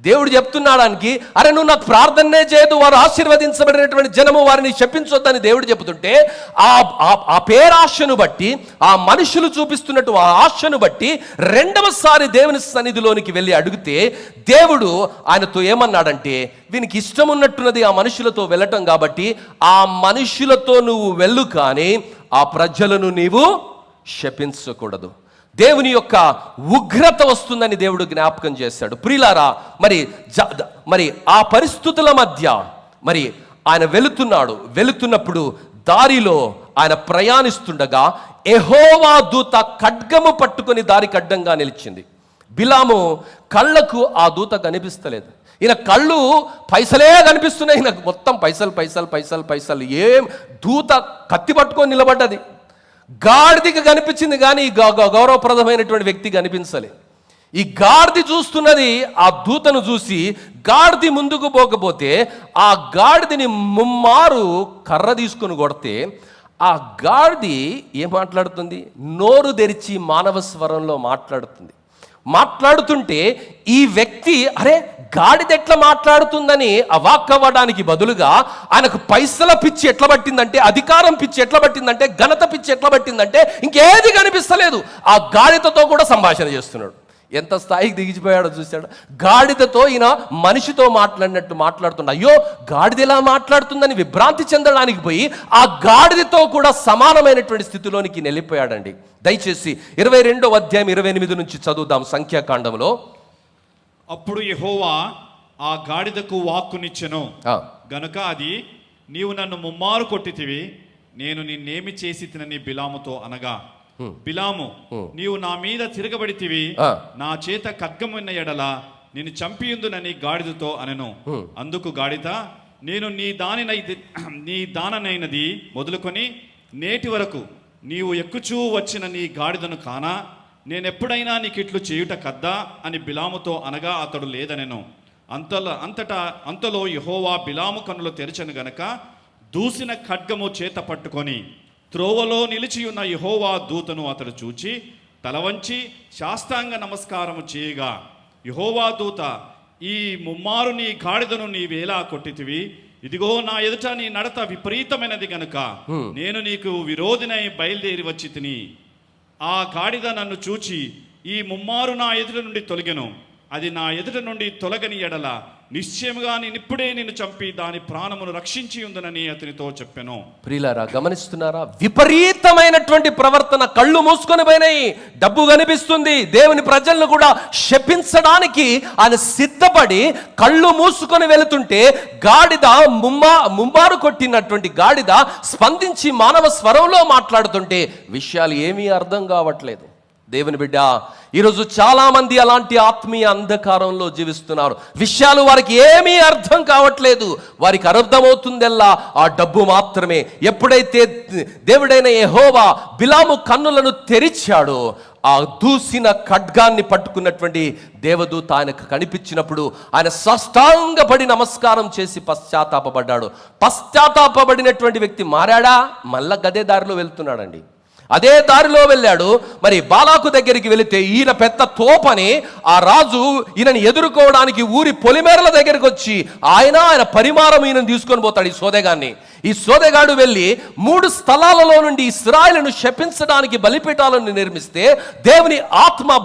దేవుడు చెప్తున్నాడానికి, అరే నువ్వు నాకు ప్రార్థనే చేయదు, వారు ఆశీర్వదించబడినటువంటి జనము, వారిని శపించొద్దని దేవుడు చెబుతుంటే ఆ పేరాశను బట్టి, ఆ మనుషులు చూపిస్తున్నట్టు ఆ ఆశను బట్టి రెండవసారి దేవుని సన్నిధిలోనికి వెళ్ళి అడిగితే దేవుడు ఆయనతో ఏమన్నాడంటే, వీనికి ఇష్టం ఉన్నట్టున్నది ఆ మనుషులతో వెళ్ళటం కాబట్టి ఆ మనుషులతో నువ్వు వెళ్ళు, కానీ ఆ ప్రజలను నీవు శపించకూడదు. దేవుని యొక్క ఉగ్రత వస్తుందని దేవుడు జ్ఞాపకం చేశాడు. ప్రియులారా, మరి ఆ పరిస్థితుల మధ్య మరి ఆయన వెళుతున్నప్పుడు దారిలో ఆయన ప్రయాణిస్తుండగా యెహోవా దూత ఖడ్గము పట్టుకొని దారికి అడ్డంగా నిలిచింది. బిలాము కళ్ళకు ఆ దూత కనిపిస్తలేదు. ఈయన కళ్ళు పైసలే కనిపిస్తున్నాయి, ఈయనకు మొత్తం పైసలు. ఏం దూత కత్తి పట్టుకొని నిలబడ్డది. గాడిదికి కనిపించింది కానీ ఈ గౌరవప్రదమైనటువంటి వ్యక్తి కనిపించలే. ఈ గాడిది చూస్తున్నది ఆ దూతను చూసి, గాడిది ముందుకు పోకపోతే ఆ గాడిదని ముమ్మారు కర్ర తీసుకొని కొడితే ఆ గాడిది ఏం మాట్లాడుతుంది? నోరు తెరిచి మానవ స్వరంలో మాట్లాడుతుంటే ఈ వ్యక్తి అరే గాడిద ఎట్లా మాట్లాడుతుందని అవాక్కవ్వడానికి బదులుగా ఆయనకు పైసల పిచ్చి ఎట్లా పట్టిందంటే, అధికారం పిచ్చి ఎట్లా పట్టిందంటే, ఘనత పిచ్చి ఎట్లా పట్టిందంటే ఇంకేది కనిపిస్తలేదు. ఆ గాడిదతో కూడా సంభాషణ చేస్తున్నాడు. ఎంత స్థాయికి దిగిపోయాడో చూశాడు. గాడిదతో ఈయన మనిషితో మాట్లాడినట్టు మాట్లాడుతున్నాడు. అయ్యో గాడిద ఎలా మాట్లాడుతుందని విభ్రాంతి చెందడానికి పోయి ఆ గాడిదతో కూడా సమానమైనటువంటి స్థితిలోనికి వెళ్ళిపోయాడండి. దయచేసి 22వ అధ్యాయం 28 నుంచి చదువుదాం. సంఖ్యాకాండంలో, అప్పుడు యెహోవా ఆ గాడిదకు వాక్కునిచ్చెను గనుక అది, నీవు నన్ను ముమ్మారు కొట్టితివి, నేను నిన్నేమి చేసి తినని బిలాముతో అనగా, బిలాము నీవు నా మీద తిరగబడితివి, నా చేత ఖడ్గమున్న ఎడల నిన్ను చంపియుందునని గాడిదతో అనెను. అందుకు గాడిద, నేను నీ దాననైనది మొదలుకొని నేటి వరకు నీవు ఎక్కుచూ వచ్చిన నీ గాడిదను కానా, నేనెప్పుడైనా నీకు ఇట్లు చేయుట కద్దా అని బిలాముతో అనగా అతడు లేదనెను. అంతలో యెహోవా బిలాము కన్నులు తెరచెను గనక దూసిన ఖడ్గము చేత పట్టుకొని త్రోవలో నిలిచియున్న యెహోవా దూతను అతడు చూచి తలవంచి సాష్టాంగ నమస్కారము చేయగా, యెహోవా దూత, ఈ ముమ్మారు నీ గాడిదను నీవేలా కొట్టితివి? ఇదిగో నా ఎదుట నీ నడత విపరీతమైనది గనుక నేను నీకు విరోధినై బయలుదేరి వచ్చి తిని, ఆ గాడిద నన్ను చూచి ఈ ముమ్మారు నా ఎదుట నుండి తొలగెను, అది నా ఎదుట నుండి తొలగని ఎడల నిశ్చయముగా నేనిప్పుడే నిన్ను చంపి దాని ప్రాణమును రక్షించి ఉందనని అతనితో చెప్పాను. ప్రియులారా, గమనిస్తున్నారా? విపరీతమైనటువంటి ప్రవర్తన. కళ్ళు మూసుకొని పోయినాయి, డబ్బు కనిపిస్తుంది, దేవుని ప్రజలను కూడా శపించడానికి ఆయన సిద్ధపడి కళ్ళు మూసుకొని వెళుతుంటే గాడిద ముమ్మారు కొట్టినటువంటి గాడిద స్పందించి మానవ స్వరంలో మాట్లాడుతుంటే విషయాలు ఏమీ అర్థం కావట్లేదు. దేవుని బిడ్డ, ఈరోజు చాలా మంది అలాంటి ఆత్మీయ అంధకారంలో జీవిస్తున్నారు. విషయాలు వారికి ఏమీ అర్థం కావట్లేదు. వారికి అర్థమవుతుందల్లా ఆ డబ్బు మాత్రమే. ఎప్పుడైతే దేవుడైన యెహోవా బిలాము కన్నులను తెరిచాడో ఆ దూసిన ఖడ్గాన్ని పట్టుకున్నటువంటి దేవదూత ఆయనకు కనిపించినప్పుడు ఆయన సాష్టాంగపడి నమస్కారం చేసి పశ్చాత్తాపడ్డాడు. పశ్చాత్తాపడినటువంటి వ్యక్తి మారాడా? మళ్ళా గదే దారిలో వెళ్తున్నాడండి. అదే దారిలో వెళ్ళాడు. మరి బాలాకు దగ్గరికి వెళితే ఈయన పెద్ద తోపని ఆ రాజు ఈయనని ఎదుర్కోవడానికి ఊరి పొలిమేరల దగ్గరికి వచ్చి ఆయన పరిమారం ఈయనను తీసుకొని పోతాడు. ఈ సోదెగాడు వెళ్ళి 3 స్థలాలలో నుండి ఇశ్రాయేలును శపించడానికి బలిపీఠాలను నిర్మిస్తే దేవుని ఆత్మ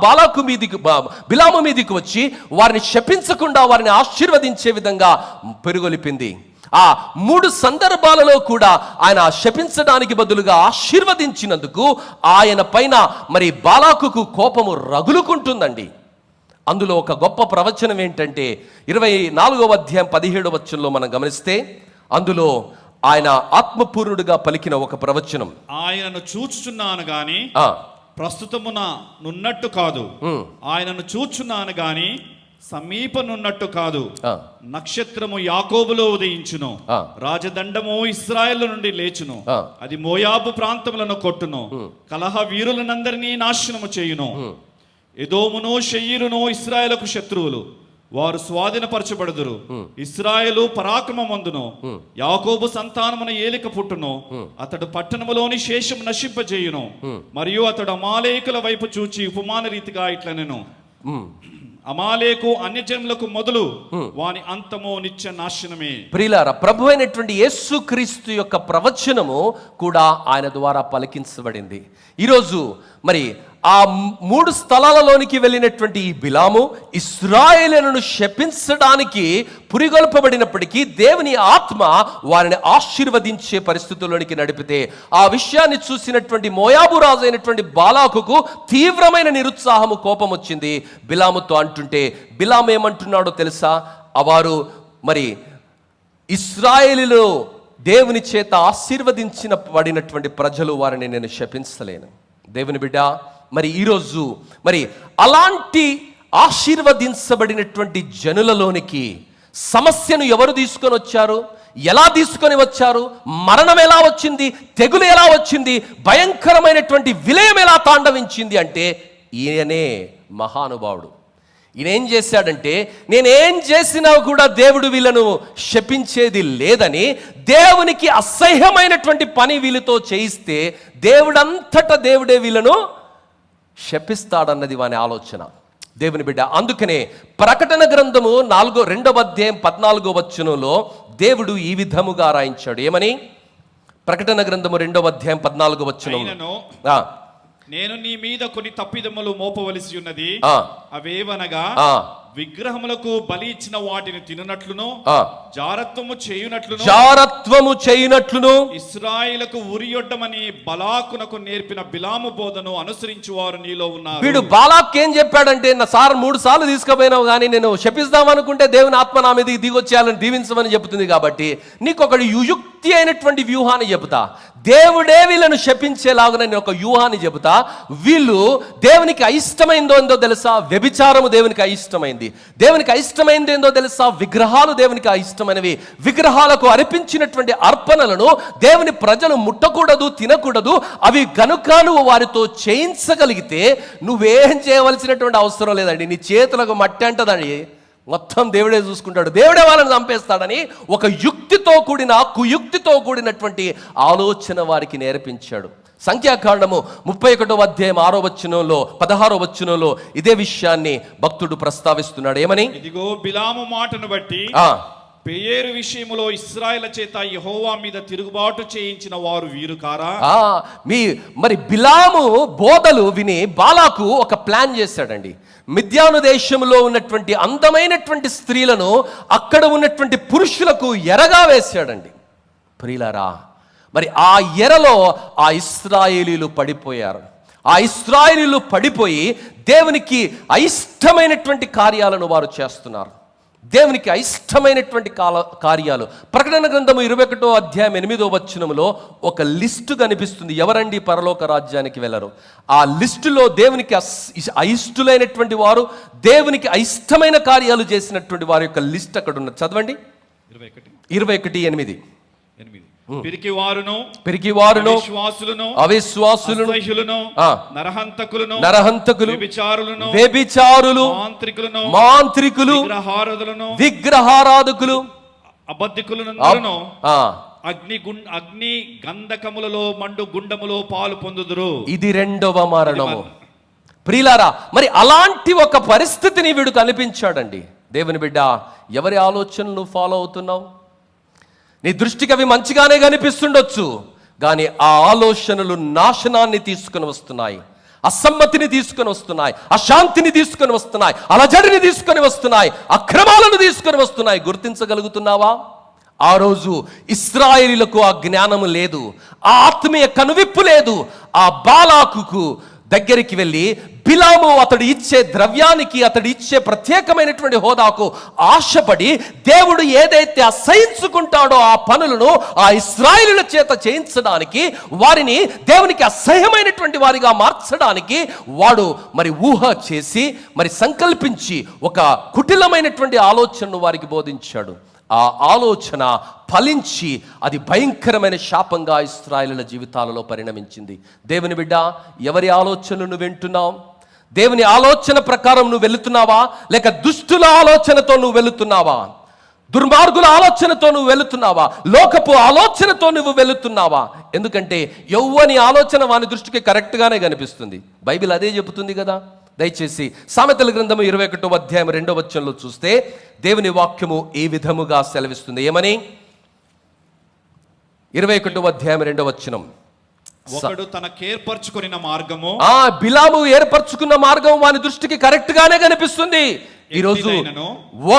బిలాము మీదికి వచ్చి వారిని శపించకుండా వారిని ఆశీర్వదించే విధంగా పెరుగొలిపింది. ఆ 3 సందర్భాలలో కూడా ఆయన శపించడానికి బదులుగా ఆశీర్వదించినందుకు ఆయన పైన మరి బాలాకుకు కోపము రగులుకుంటుందండి. అందులో ఒక గొప్ప ప్రవచనం ఏంటంటే 24వ అధ్యాయం 17వ వచనంలో మనం గమనిస్తే అందులో ఆయన ఆత్మపూర్ణుడిగా పలికిన ఒక ప్రవచనం, ఆయనను చూచుచున్నాను గాని ప్రస్తుతమున నున్నట్టు కాదు, ఆయనను చూచున్నాను గాని సమీపనున్నట్టు కాదు. నక్షత్రము యాకోబులో ఉదయించును, రాజదండము ఇశ్రాయేలు నుండి లేచును, అది మోయాబు ప్రాంతములను కొట్టును, కలహ వీరులనందరినీ నాశనము చేయును. ఎదోమును షెయీరును ఇశ్రాయేలుకు శత్రువులు, వారు స్వాధీనపరచబడుదురు. ఇశ్రాయేలు పరాక్రమమందును, యాకోబు సంతానమున ఏలిక పుట్టును, అతడు పట్టణములోని శేషం నశింపజేయును. మరియు అతడు అమాలేకుల వైపు చూచి ఉపమాన రీతిగా ఇట్లనెను, అమాలేకు అన్యజనులకు మొదలు, వాని అంతము నిత్య నాశనమే. ప్రియులారా, ప్రభు అయినటువంటి యేసుక్రీస్తు యొక్క ప్రవచనము కూడా ఆయన ద్వారా పలికించబడింది. ఈరోజు మరి ఆ 3 స్థలాలలోనికి వెళ్ళినటువంటి ఈ బిలాము ఇశ్రాయేలును శపించడానికి పురిగొల్పబడినప్పటికీ దేవుని ఆత్మ వారిని ఆశీర్వదించే పరిస్థితుల్లోనికి నడిపితే ఆ విషయాన్ని చూసినటువంటి మోయాబు రాజు అయినటువంటి బాలాకుకు తీవ్రమైన నిరుత్సాహము, కోపం వచ్చింది. బిలాముతో అంటుంటే బిలాము ఏమంటున్నాడో తెలుసా? వారు మరి ఇశ్రాయేలులో దేవుని చేత ఆశీర్వదించిన పడినటువంటి ప్రజలు, వారిని నేను శపించలేను. దేవుని బిడ్డ, మరి ఈరోజు మరి అలాంటి ఆశీర్వదించబడినటువంటి జనులలోనికి సమస్యను ఎవరు తీసుకొని వచ్చారు? ఎలా తీసుకొని వచ్చారు? మరణం ఎలా వచ్చింది? తెగులు ఎలా వచ్చింది? భయంకరమైనటువంటి విలయం ఎలా తాండవించింది అంటే ఈయనే మహానుభావుడు. ఈయన ఏం చేశాడంటే, నేనేం చేసినా కూడా దేవుడు వీళ్ళను శపించేది లేదని, దేవునికి అసహ్యమైనటువంటి పని వీళ్ళతో చేయిస్తే దేవుడంతటా దేవుడే వీళ్ళను శపిస్తాడన్నది వాని ఆలోచన. దేవుని బిడ్డ, అందుకనే ప్రకటన గ్రంథము 2వ అధ్యాయం 14వ వచనంలో దేవుడు ఈ విధముగా రాయించాడు. ఏమని? ప్రకటన గ్రంథము 2వ అధ్యాయం 14వ వచనంలో, నేను నీ మీద కొన్ని తప్పిదములు మోపవలసి ఉన్నది, అవేవనగా విగ్రహములకు బలి ఇచ్చిన వాటిని తిననట్లును, జారత్వము చేయునట్లును, ఇశ్రాయేలుకు ఉరియొడ్డమని బలాకునకు నేర్పిన బిలాము బోధను అనుసరించువారు నీలో ఉన్నారు. వీడు బాలాక్ ఏం చెప్పాడంటే, నా సార్ 3 సార్లు తీసుకుపోయినావు కానీ నేను శపిస్తాం అనుకుంటే దేవుని ఆత్మ నా మీద దిగొచ్చేయాలని దీవించమని చెబుతుంది. కాబట్టి నీకు ఒక యుక్తి అయినటువంటి వ్యూహాన్ని చెబుతా, దేవుడే వీళ్ళను శపించేలాగా నేను ఒక వ్యూహాన్ని చెబుతా. వీళ్ళు దేవునికి అయిష్టమైందో ఏందో తెలుసా? వ్యభిచారము దేవునికి అయిష్టమైంది. దేవునికి అయిష్టమైంది ఏందో తెలుసా? విగ్రహాలు దేవునికి అయిష్టమైనవి. విగ్రహాలకు అర్పించినటువంటి అర్పణలను దేవుని ప్రజలు ముట్టకూడదు, తినకూడదు. అవి గనుక నువ్వు వారితో చేయించగలిగితే నువ్వేం చేయవలసినటువంటి అవసరం లేదండి. నీ చేతులకు మట్టి అంటదండి, మొత్తం దేవుడే చూసుకుంటాడు, దేవుడే వాళ్ళని చంపేస్తాడని ఒక యుక్తితో కూడిన, కుయుక్తితో కూడినటువంటి ఆలోచన వారికి నేర్పించాడు. సంఖ్యాకాండము 31వ అధ్యాయం 6వ వచనంలో 16వ వచనంలో ఇదే విషయాన్ని భక్తుడు ప్రస్తావిస్తున్నాడు. ఏమని? ఇదిగో బిలాము మాటను బట్టి పెయేరు విషయములో ఇశ్రాయేలు చేత యెహోవా మీద తిరుగుబాటు చేయించిన వారు వీరు కారా? మరి బిలాము బోధలు విని బాలాకు ఒక ప్లాన్ చేశాడండి. మిద్యాను దేశంలో ఉన్నటువంటి అందమైనటువంటి స్త్రీలను అక్కడ ఉన్నటువంటి పురుషులకు ఎరగా వేశాడండి. ప్రియులారా, మరి ఆ ఎరలో ఆ ఇశ్రాయేలీలు పడిపోయారు. ఆ ఇశ్రాయేలీలు పడిపోయి దేవునికి అయిష్టమైనటువంటి కార్యాలను వారు చేస్తున్నారు. దేవునికి అయిష్టమైనటువంటి కార్యాలు. ప్రకటన గ్రంథము 21వ అధ్యాయం 8వ వచనములో ఒక లిస్టు కనిపిస్తుంది. ఎవరండి పరలోక రాజ్యానికి వెళ్ళరు? ఆ లిస్టులో దేవునికి అయిష్టులైనటువంటి వారు, దేవునికి అయిష్టమైన కార్యాలు చేసినటువంటి వారి యొక్క లిస్ట్ అక్కడ ఉన్నది. చదవండి. 21:8. పిరికివారును అవిశ్వాసులను నరహంతకులు వ్యభిచారులు మాంత్రికులు విగ్రహారాధకులు అబద్ధికులను అగ్ని గంధకములలో మండు గుండములో పాలు పొందుదురు. ఇది రెండవ మరణము. ప్రియులారా, మరి అలాంటి ఒక పరిస్థితిని వీడు కనిపించాడండి. దేవుని బిడ్డ, ఎవరి ఆలోచనలు ఫాలో అవుతున్నావు? నీ దృష్టికి అవి మంచిగానే కనిపిస్తుండొచ్చు, కానీ ఆ ఆలోచనలు నాశనాన్ని తీసుకుని వస్తున్నాయి, అసమ్మతిని తీసుకొని వస్తున్నాయి, అశాంతిని తీసుకొని వస్తున్నాయి, అలజడిని తీసుకొని వస్తున్నాయి, అక్రమాలను తీసుకొని వస్తున్నాయి. గుర్తించగలుగుతున్నావా? ఆ రోజు ఇశ్రాయేలీయులకు ఆ జ్ఞానము లేదు, ఆ ఆత్మీయ కనువిప్పు లేదు. ఆ బాలాకుకు దగ్గరికి వెళ్ళి బిలాము అతడు ఇచ్చే ద్రవ్యానికి, అతడు ఇచ్చే ప్రత్యేకమైనటువంటి హోదాకు ఆశపడి దేవుడు ఏదైతే అసహించుకుంటాడో ఆ పనులను ఆ ఇశ్రాయేలుల చేత చేయించడానికి, వారిని దేవునికి అసహ్యమైనటువంటి వారిగా మార్చడానికి వాడు మరి ఊహ చేసి మరి సంకల్పించి ఒక కుటిలమైనటువంటి ఆలోచనను వారికి బోధించాడు. ఆ ఆలోచన ఫలించి అది భయంకరమైన శాపంగా ఇశ్రాయేలుల జీవితాలలో పరిణమించింది. దేవుని బిడ్డ, ఎవరి ఆలోచనను వింటున్నావు? దేవుని ఆలోచన ప్రకారం నువ్వు వెళుతున్నావా, లేక దుష్టుల ఆలోచనతో నువ్వు వెళుతున్నావా? దుర్మార్గుల ఆలోచనతో నువ్వు వెళుతున్నావా? లోకపు ఆలోచనతో నువ్వు వెళుతున్నావా? ఎందుకంటే యవ్వని ఆలోచన వాని దృష్టికి కరెక్ట్గానే కనిపిస్తుంది. బైబిల్ అదే చెబుతుంది కదా. దయచేసి సామెతల గ్రంథము 21వ అధ్యాయం 2వ వచనంలో చూస్తే దేవుని వాక్యము ఈ విధముగా సెలవిస్తుంది. ఏమని? 21వ అధ్యాయం 2వ వచనం, ఒకడు తనకేర్పరచుకున్న మార్గము, బిలాము ఏర్పరచుకున్న మార్గం వాని దృష్టికి కరెక్ట్ గానే కనిపిస్తుంది. ఈరోజు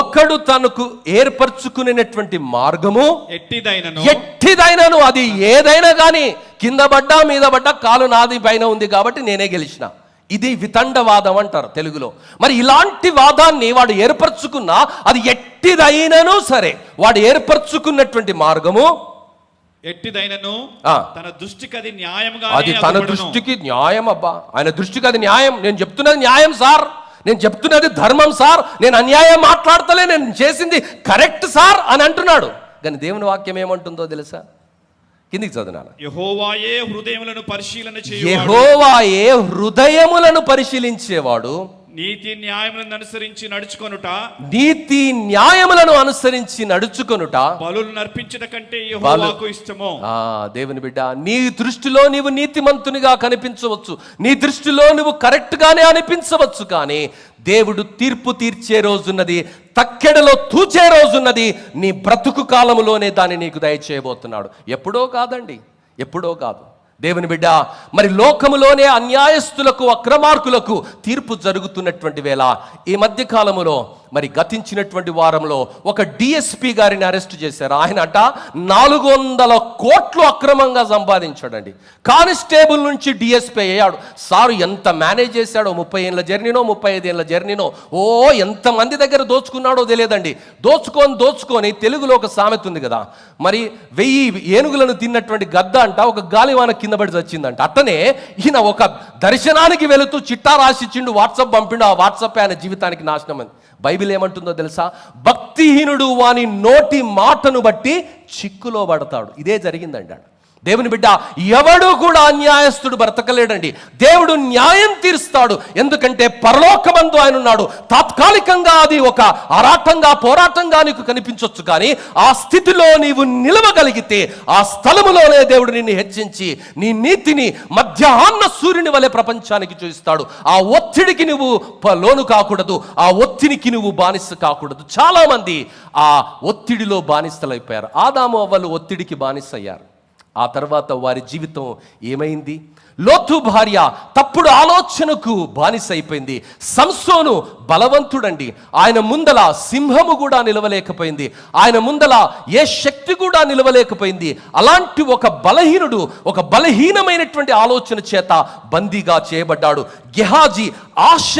ఒకడు తనకు ఏర్పరచుకునేటువంటి మార్గము ఎట్టిదైనను, అది ఏదైనా గాని, కింద పడ్డా మీద పడ్డా కాలు నాది పైన ఉంది కాబట్టి నేనే గెలిచిన, ఇది వితండవాదం అంటారు తెలుగులో. మరి ఇలాంటి వాదాన్ని వాడు ఏర్పరచుకున్నా, అది ఎట్టిదైనను సరే, వాడు ఏర్పరచుకున్నటువంటి మార్గము ఎట్టిదైనను తన దృష్టికి అది న్యాయంగా, అది తన దృష్టికి న్యాయం. అబ్బా, ఆయన దృష్టికి అది న్యాయం. నేను చెప్తున్నది న్యాయం సార్, నేను చెప్తున్నది ధర్మం సార్, నేను అన్యాయం మాట్లాడతలే, నేను చేసింది కరెక్ట్ సార్ అని అంటున్నాడు. కానీ దేవుని వాక్యం ఏమంటుందో తెలుసా? కిందికి చదువునాను. యెహోవాయే హృదయములను పరిశీలించేవాడు, నీతి న్యాయములను అనుసరించి నడుచుకొనుట బలులు నర్పించుట కంటే యెహోవాకు ఇష్టము. దేవుని బిడ్డ, నీ దృష్టిలో నీవు నీతిమంతునిగా కనిపించవచ్చు, నీ దృష్టిలో నువ్వు కరెక్ట్ గానే అనిపించవచ్చు, కానీ దేవుడు తీర్పు తీర్చే రోజున్నది, తక్కెడలో తూచే రోజున్నది. నీ బ్రతుకు కాలములోనే దాన్ని నీకు దయచేయబోతున్నాడు. ఎప్పుడో కాదండి, ఎప్పుడో కాదు. దేవుని బిడ్డ, మరి లోకములోనే అన్యాయస్తులకు, అక్రమార్కులకు తీర్పు జరుగుతున్నటువంటి వేళ, ఈ మధ్య కాలములో మరి గతించినటువంటి వారంలో ఒక డిఎస్పి గారిని అరెస్ట్ చేశారు. ఆయన 400 కోట్లు అక్రమంగా సంపాదించాడండి. కానిస్టేబుల్ నుంచి డిఎస్పి అయ్యాడు. సారు ఎంత మేనేజ్ చేశాడో, 30 ఏళ్ళ జర్నీనో 35 ఏళ్ళ జర్నీనో, ఎంతమంది దగ్గర దోచుకున్నాడో తెలియదండి. దోచుకొని తెలుగులో ఒక సామెత ఉంది కదా, మరి 1000 ఏనుగులను తిన్నటువంటి గద్ద అంట ఒక గాలివాన కింద పడి చచ్చిందంట. అట్టనే ఈయన ఒక దర్శనానికి వెళుతూ చిట్టా రాసిచ్చిండు, వాట్సాప్ పంపిండు. ఆ వాట్సాప్ ఆయన జీవితానికి నాశనం అని. బైబిల్ ఏమంటుందో తెలుసా? భక్తిహీనుడు వాని నోటి మాటను బట్టి చిక్కులో పడతాడు. ఇదే జరిగిందండి. దేవుని బిడ్డ, ఎవడు కూడా అన్యాయస్తుడు బ్రతకలేడండి. దేవుడు న్యాయం తీరుస్తాడు. ఎందుకంటే పరలోకమందు ఆయన ఉన్నాడు. తాత్కాలికంగా అది ఒక ఆరాటంగా, పోరాటంగా నీకు కనిపించవచ్చు, కానీ ఆ స్థితిలో నీవు నిలవగలిగితే ఆ స్థలములోనే దేవుడు నిన్ను హెచ్చించి నీ నీతిని మధ్యాహ్న సూర్యుని వలె ప్రపంచానికి చూపిస్తాడు. ఆ ఒత్తిడికి నువ్వు లోను కాకూడదు, ఆ ఒత్తిడికి నువ్వు బానిస కాకూడదు. చాలా మంది ఆ ఒత్తిడిలో బానిసలైపోయారు. ఆదాము అవ్వలు ఒత్తిడికి బానిస అయ్యారు. ఆ తర్వాత వారి జీవితం ఏమైంది? లోతు భార్య తప్పుడు ఆలోచనకు బానిస అయిపోయింది. సంసోను బలవంతుడండి, ఆయన ముందల సింహము కూడా నిలవలేకపోయింది, ఆయన ముందల ఏ శక్తి కూడా నిలవలేకపోయింది. అలాంటి ఒక బలహీనుడు ఒక బలహీనమైనటువంటి ఆలోచన చేత బందీగా చేయబడ్డాడు. గెహాజీ ఆశ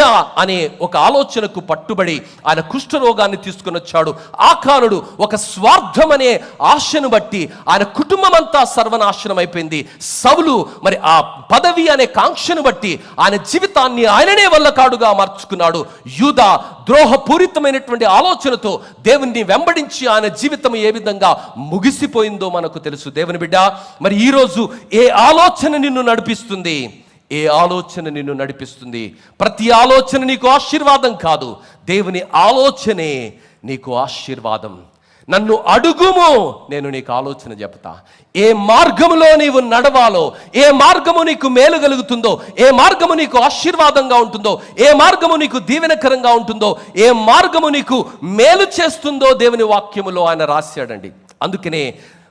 అనే ఒక ఆలోచనకు పట్టుబడి ఆయన కుష్ఠరోగాన్ని తీసుకుని వచ్చాడు. ఆకానుడు ఒక స్వార్థం అనే ఆశను బట్టి ఆయన కుటుంబం అంతా సర్వనాశనం అయిపోయింది. సౌలు మరి ఆ పదవి అనే కాంక్షను బట్టి ఆయన జీవితాన్ని ఆయననే వల్లకాడుగా మార్చుకున్నాడు. యూదా ద్రోహపూరితమైనటువంటి ఆలోచనతో దేవుణ్ణి వెంబడించి ఆయన జీవితం ఏ విధంగా ముగిసిపోయిందో మనకు తెలుసు. దేవుని బిడ్డ, మరి ఈరోజు ఏ ఆలోచన నిన్ను నడిపిస్తుంది? ఏ ఆలోచన నిన్ను నడిపిస్తుంది? ప్రతి ఆలోచన నీకు ఆశీర్వాదం కాదు, దేవుని ఆలోచనే నీకు ఆశీర్వాదం. నన్ను అడుగుము, నేను నీకు ఆలోచన చెప్తా. ఏ మార్గములో నీవు నడవాలో, ఏ మార్గము నీకు మేలు కలుగుతుందో, ఏ మార్గము నీకు ఆశీర్వాదంగా ఉంటుందో, ఏ మార్గము నీకు దీవెనకరంగా ఉంటుందో, ఏ మార్గము నీకు మేలు చేస్తుందో దేవుని వాక్యములో ఆయన రాశాడండి. అందుకనే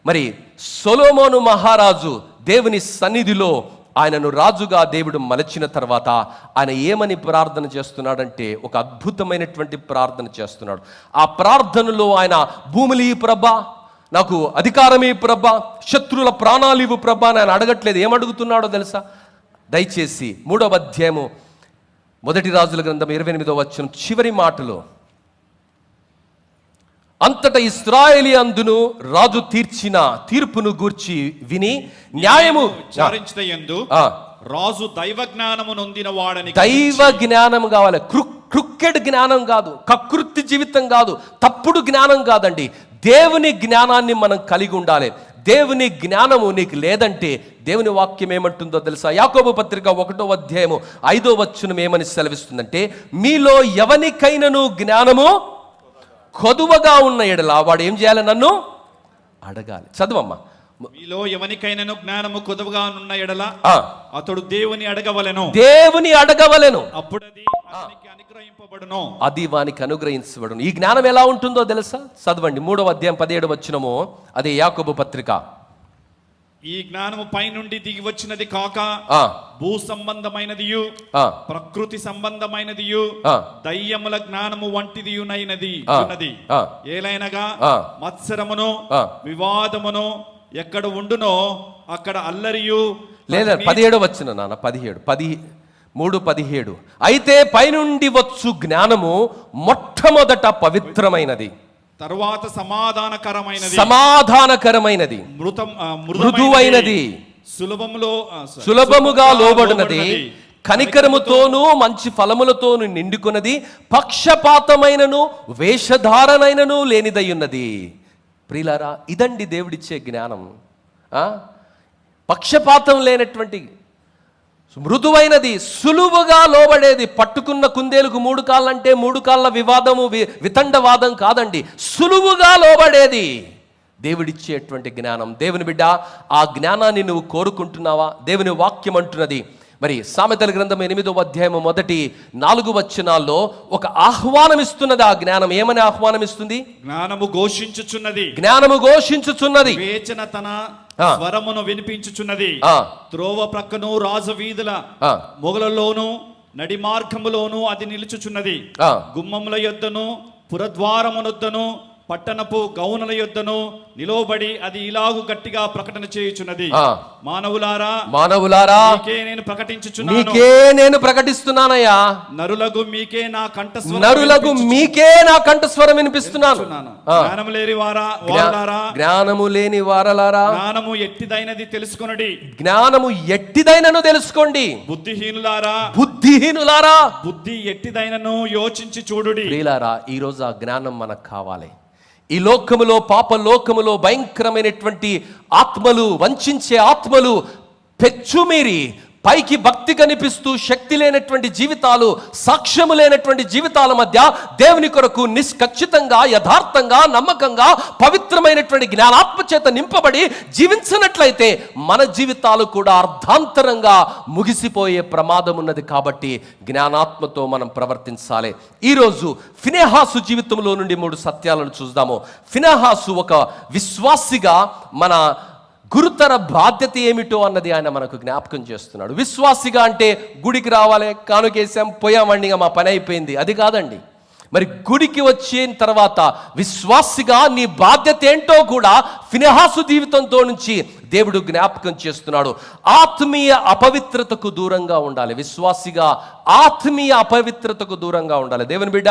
మరి సొలొమోను మహారాజు దేవుని సన్నిధిలో ఆయనను రాజుగా దేవుడు మలచిన తర్వాత ఆయన ఏమని ప్రార్థన చేస్తున్నాడంటే, ఒక అద్భుతమైనటువంటి ప్రార్థన చేస్తున్నాడు. ఆ ప్రార్థనలో ఆయన భూములు ఈ ప్రభా, నాకు అధికారమే ప్రభా, శత్రువుల ప్రాణాలు ఇవ్వు ప్రభా అని ఆయన అడగట్లేదు. ఏమడుగుతున్నాడో తెలుసా? దయచేసి 3వ అధ్యాయము 1 రాజుల గ్రంథం 28వ వచనం చివరి మాటలో, అంతటా ఇశ్రాయేలీయందును రాజు తీర్చిన తీర్పును గూర్చి విని న్యాయము విచారించుటయందు రాజు దైవ జ్ఞానము నొందిన వాడని. దైవ జ్ఞానం కావాలి, క్రుక్కెడ్ జ్ఞానం కాదు, కకృతి జీవితం కాదు, తప్పుడు జ్ఞానం కాదండి. దేవుని జ్ఞానాన్ని మనం కలిగి ఉండాలి. దేవుని జ్ఞానము నీకు లేదంటే దేవుని వాక్యం ఏమంటుందో తెలుసా? యాకోబు పత్రిక 1వ అధ్యాయము 5వ వచనం ఏమని సెలవిస్తుందంటే, మీలో ఎవనికైనను జ్ఞానము కొదువగా ఉన్న ఎడల వాడు ఏం చేయాలి? నన్ను అడగాలి. చదువమ్మా. మీలో ఎవనికైనను జ్ఞానము కొదువగా ఉన్న ఎడల అతడు దేవుని అడగవలెను. దేవుని అడగవలెను, అప్పుడది అతనికి అనుగ్రహింపబడును. అది వానికి అనుగ్రహించబడును. ఈ జ్ఞానం ఎలా ఉంటుందో తెలుసా? చదవండి 3వ అధ్యాయం 17వ వచనము, అదే యాకోబు పత్రిక. ఈ జ్ఞానము పైనుండి దిగి వచ్చినది కాక భూ సంబంధమైనదియు ప్రకృతి సంబంధమైనదియు దయ్యముల జ్ఞానము వంటిదియునైనది ఉన్నది. ఏలైనగా మత్సరమును వివాదమును ఎక్కడ ఉండునో అక్కడ అల్లరియు. లేదా 17వ వచనం నాన్న, 3:17. అయితే పైనుండి వచ్చు జ్ఞానము మొట్టమొదట పవిత్రమైనది, తరువాత సమాధానకరమైనది, మృదువైనది, సులభముగా లోబడినది, కనికరముతోనూ మంచి ఫలములతోనూ నిండుకున్నది, పక్షపాతమైనను వేషధారణైనను లేనిదయ్యున్నది. ప్రియులారా, ఇదండి దేవుడిచ్చే జ్ఞానం. పక్షపాతం లేనటువంటి, మృదువైనది, సులువుగా లోబడేది. పట్టుకున్న కుందేలుకు 3 కాళ్ళంటే 3 కాళ్ళ వివాదము వితండవాదం కాదండి, సులువుగా లోబడేది దేవుడిచ్చేటువంటి జ్ఞానం. దేవుని బిడ్డ, ఆ జ్ఞానాన్ని నువ్వు కోరుకుంటున్నావా? దేవుని వాక్యం అంటున్నది. మరి సామెతల గ్రంథం 8వ అధ్యాయం 1-4 వచనాల్లో ఒక ఆహ్వానం ఇస్తున్నది. ఆ జ్ఞానం ఏమని ఆహ్వానం ఇస్తుంది? జ్ఞానము ఘోషించుచున్నది, జ్ఞానము ఘోషించుచున్నది, వివేచన తన స్వరమును వినిపించుచున్నది. త్రోవ ప్రక్కను రాజవీధుల మొగలలోను నడి మార్గములోను అది నిలుచుచున్నది. గుమ్మముల యొద్దను పురద్వారమునొద్దను పట్టణపు గౌనుల యొద్దను నిలవబడి అది ఇలాగు గట్టిగా ప్రకటన చేయుచున్నది. మానవులారా మీకే నేను ప్రకటిస్తున్నానయ్యా. నరులకు మీకే నా కంఠస్వరం వినిపిస్తున్నాను. జ్ఞానము లేని వారలారా జ్ఞానము ఎట్టిదైనది తెలుసుకొనుడి. జ్ఞానము ఎట్టిదైనను తెలుసుకోండి. బుద్ధిహీనులారా బుద్ధి ఎట్టిదైనను యోచించి చూడుడి. ప్రియులారా, ఈ రోజు ఆ జ్ఞానం మనకు కావాలి. ఈ లోకములో, పాప లోకములో భయంకరమైనటువంటి ఆత్మలు, వంచే ఆత్మలు పెచ్చుమీరి పైకి భక్తి కనిపిస్తూ శక్తి లేనటువంటి జీవితాలు, సాక్ష్యము లేనటువంటి జీవితాల మధ్య దేవుని కొరకు నిష్కచ్చితంగా, యథార్థంగా, నమ్మకంగా, పవిత్రమైనటువంటి జ్ఞానాత్మ చేత నింపబడి జీవించినట్లయితే మన జీవితాలు కూడా అర్ధాంతరంగా ముగిసిపోయే ప్రమాదం ఉన్నది. కాబట్టి జ్ఞానాత్మతో మనం ప్రవర్తించాలి. ఈరోజు ఫినెహాసు జీవితంలో నుండి 3 సత్యాలను చూద్దాము. ఫినెహాసు ఒక విశ్వాసిగా మన గురుతర బాధ్యత ఏమిటో అన్నది ఆయన మనకు జ్ఞాపకం చేస్తున్నాడు. విశ్వాసిగా అంటే గుడికి రావాలి, కానుకేసాం, పోయామండి, మా పని అయిపోయింది, అది కాదండి. మరి గుడికి వచ్చిన తర్వాత విశ్వాసిగా నీ బాధ్యత ఏంటో కూడా ఫినెహాసు జీవితంతో నుంచి దేవుడు జ్ఞాపకం చేస్తున్నాడు. ఆత్మీయ అపవిత్రతకు దూరంగా ఉండాలి. విశ్వాసిగా ఆత్మీయ అపవిత్రతకు దూరంగా ఉండాలి. దేవుని బిడ్డ,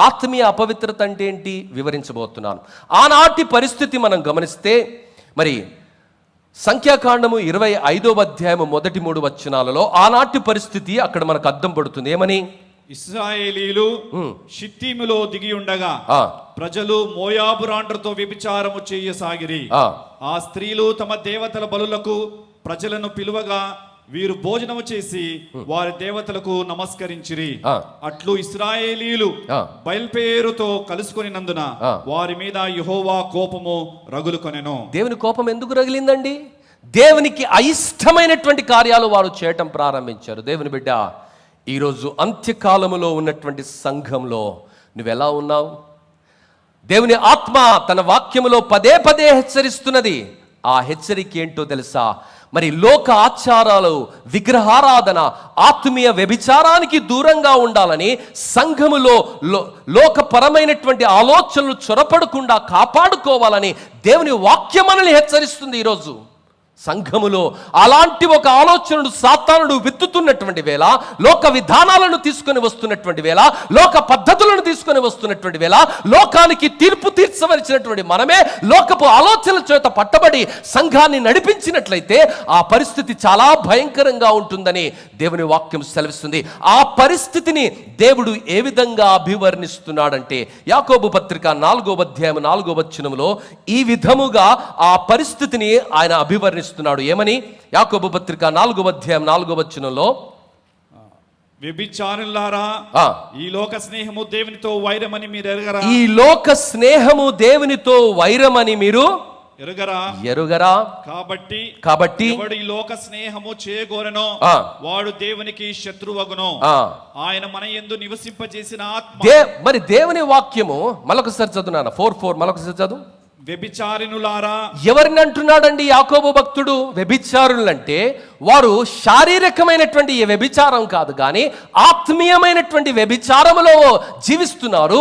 ఆత్మీయ అపవిత్రత అంటే ఏంటి వివరించబోతున్నాను. ఆనాటి పరిస్థితి మనం గమనిస్తే, మరి సంఖ్యాకాండము 25వ అధ్యాయము మొదటి 3 వచనాలలో ఆనాటి పరిస్థితి అక్కడ మనకు అద్దం పడుతుంది. ఏమని? ఇశ్రాయేలీలు షిత్తీములో దిగి ఉండగా ప్రజలు మోయాబు రాండ్రతో వ్యభిచారము చేయసాగిరి. ఆ స్త్రీలు తమ దేవతల బలులకు ప్రజలను పిలువగా వీరు భోజనము చేసి వారి దేవతలకు నమస్కరించిరి. అట్లు ఇశ్రాయేలీలు బయల్పేరుతో కలుసుకొనినందున వారి మీద యెహోవా కోపము రగులుకొనెను. దేవుని కోపం ఎందుకు రగిలిందండి? దేవునికి అయిష్టమైనటువంటి కార్యాలు వారు చేయటం ప్రారంభించారు. దేవుని బిడ్డ, ఈరోజు అంత్యకాలములో ఉన్నటువంటి సంఘంలో నువ్వెలా ఉన్నావు? దేవుని ఆత్మ తన వాక్యములో పదే పదే హెచ్చరిస్తున్నది. ఆ హెచ్చరిక ఏంటో తెలుసా? మరి లోక ఆచారాలు, విగ్రహారాధన, ఆత్మీయ వ్యభిచారానికి దూరంగా ఉండాలని సంఘములో లోకపరమైనటువంటి ఆలోచనలు చొరపడకుండా కాపాడుకోవాలని దేవుని వాక్యం మనల్ని హెచ్చరిస్తుంది. ఈరోజు సంఘములో అలాంటి ఒక ఆలోచనను సాతానుడు విత్తుతున్నటువంటి వేళ, లోక విధానాలను తీసుకొని వస్తున్నటువంటి వేళ, లోక పద్ధతులను తీసుకొని వస్తున్నటువంటి వేళ, లోకానికి తీర్పు తీర్చవలసినటువంటి మనమే లోకపు ఆలోచనల చేత పట్టబడి సంఘాన్ని నడిపించినట్లయితే ఆ పరిస్థితి చాలా భయంకరంగా ఉంటుందని దేవుని వాక్యం సెలవిస్తుంది. ఆ పరిస్థితిని దేవుడు ఏ విధంగా అభివర్ణిస్తున్నాడంటే యాకోబు పత్రిక 4వ అధ్యాయం 4వ వచనములో ఈ విధముగా ఆ పరిస్థితిని ఆయన అభివర్ణిస్తున్నాడు. ఏమని? యాకోబు పత్రిక 4వ అధ్యాయం 4వ వచనంలో, వ్యభిచారులారా, ఈ లోక స్నేహము దేవునితో వైరమని మీరు ఎరుగరా? ఈ లోక స్నేహము దేవునితో వైరమని మీరు ఎరుగరా? కాబట్టి ఎవడు ఈ లోక స్నేహము చేయగోరనో వాడు దేవునికి శత్రువగును. ఆయన మన యందు నివసింపజేసిన ఆత్మ. మరి దేవుని వాక్యము మరొకసారి చదువునా? 4:4 మరొకసారి చదువు. వ్యభిచారిణులారా. ఎవరిని అంటున్నాడండి యాకోబు భక్తుడు? వ్యభిచారులంటే వారు శారీరకమైనటువంటి వ్యభిచారం కాదు, కానీ ఆత్మీయమైనటువంటి వ్యభిచారములో జీవిస్తున్నారు.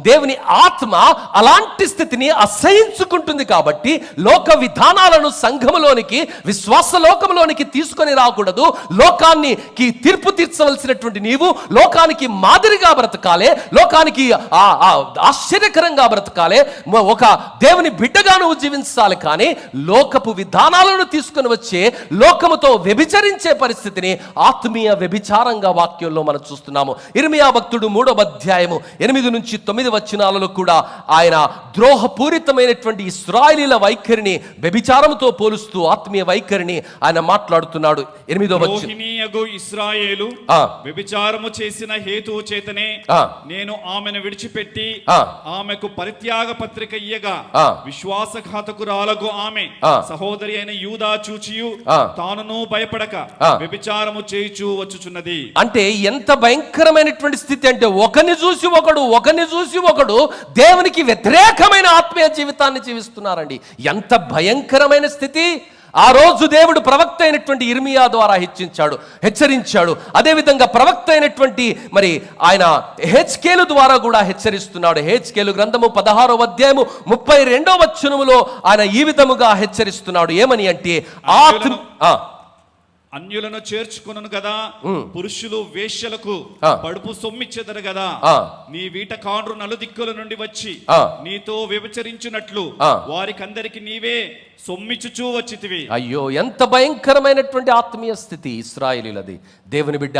దేవుని ఆత్మ అలాంటి స్థితిని అసహించుకుంటుంది. కాబట్టి లోక విధానాలను సంఘములోనికి, విశ్వాస లోకంలోనికి తీసుకొని రాకూడదు. లోకానికి తీర్పు తీర్చవలసినటువంటి నీవు లోకానికి మాదిరిగా బ్రతకాలే, లోకానికి ఆశ్చర్యకరంగా బ్రతకాలే, ఒక దేవుని బిడ్డగా నువ్వు జీవించాలి. కానీ లోకపు విధానాలను తీసుకొని వచ్చే, లోకముతో వ్యభిచరించే పరిస్థితిని ఆత్మీయ వ్యభిచారంగా వాక్యంలో మనం చూస్తున్నాము. ఇర్మియా భక్తుడు 3వ అధ్యాయము 8 నుంచి 9 వచనాలలో కూడా ఆయన ద్రోహపూరితమైనటువంటి ఇశ్రాయేలీల వైఖరిని వ్యభిచారంతో పోలుస్తూ ఆత్మీయ వైఖరిని ఆయన మాట్లాడుతున్నాడు. 8వ వచనం, ఇశ్రాయేలు వ్యభిచారము చేసిన హేతువు చేతనే నేను ఆమెను విడిచిపెట్టి ఆమెకు పరిత్యాగ పత్రిక ఇయ్యగా విశ్వాసఘాతకురాలకు ఆమె సహోదరి అయిన యూదా చూచియు తానును భయపడక వ్యభిచారము చేయుచు వచ్చుచున్నది. అంటే ఎంత భయంకరమైనటువంటి స్థితి అంటే, ఒకరిని చూసి ఒకడు దేవునికి వ్యతిరేకమైన ఆత్మీయ జీవితాన్ని జీవిస్తున్నారండి. ఎంత భయంకరమైన స్థితి! ఆ రోజు దేవుడు ప్రవక్త అయినటువంటి ఇర్మియా ద్వారా హెచ్చరించాడు. అదేవిధంగా ప్రవక్త అయినటువంటి మరి ఆయన హెచ్కేలు ద్వారా కూడా హెచ్చరిస్తున్నాడు. హెచ్కేలు గ్రంథము 16వ అధ్యాయము 32వ వచనములో ఆయన ఈ విధముగా హెచ్చరిస్తున్నాడు. ఏమని అంటే, అన్యులను చేర్చుకును కదా, పురుషులు వేశ్యలకు పడుపు సొమ్మిచ్చెదరు కదా, నీ వీట కాండ్రు నలుదిక్కుల నుండి వచ్చి నీతో వ్యభిచరించున్నట్లు వారికందరికి నీవే సొమ్మిచ్చుచూ వచ్చితివి. అయ్యో, ఎంత భయంకరమైనటువంటి ఆత్మీయ స్థితి ఇశ్రాయేలీలది. దేవుని బిడ్డ,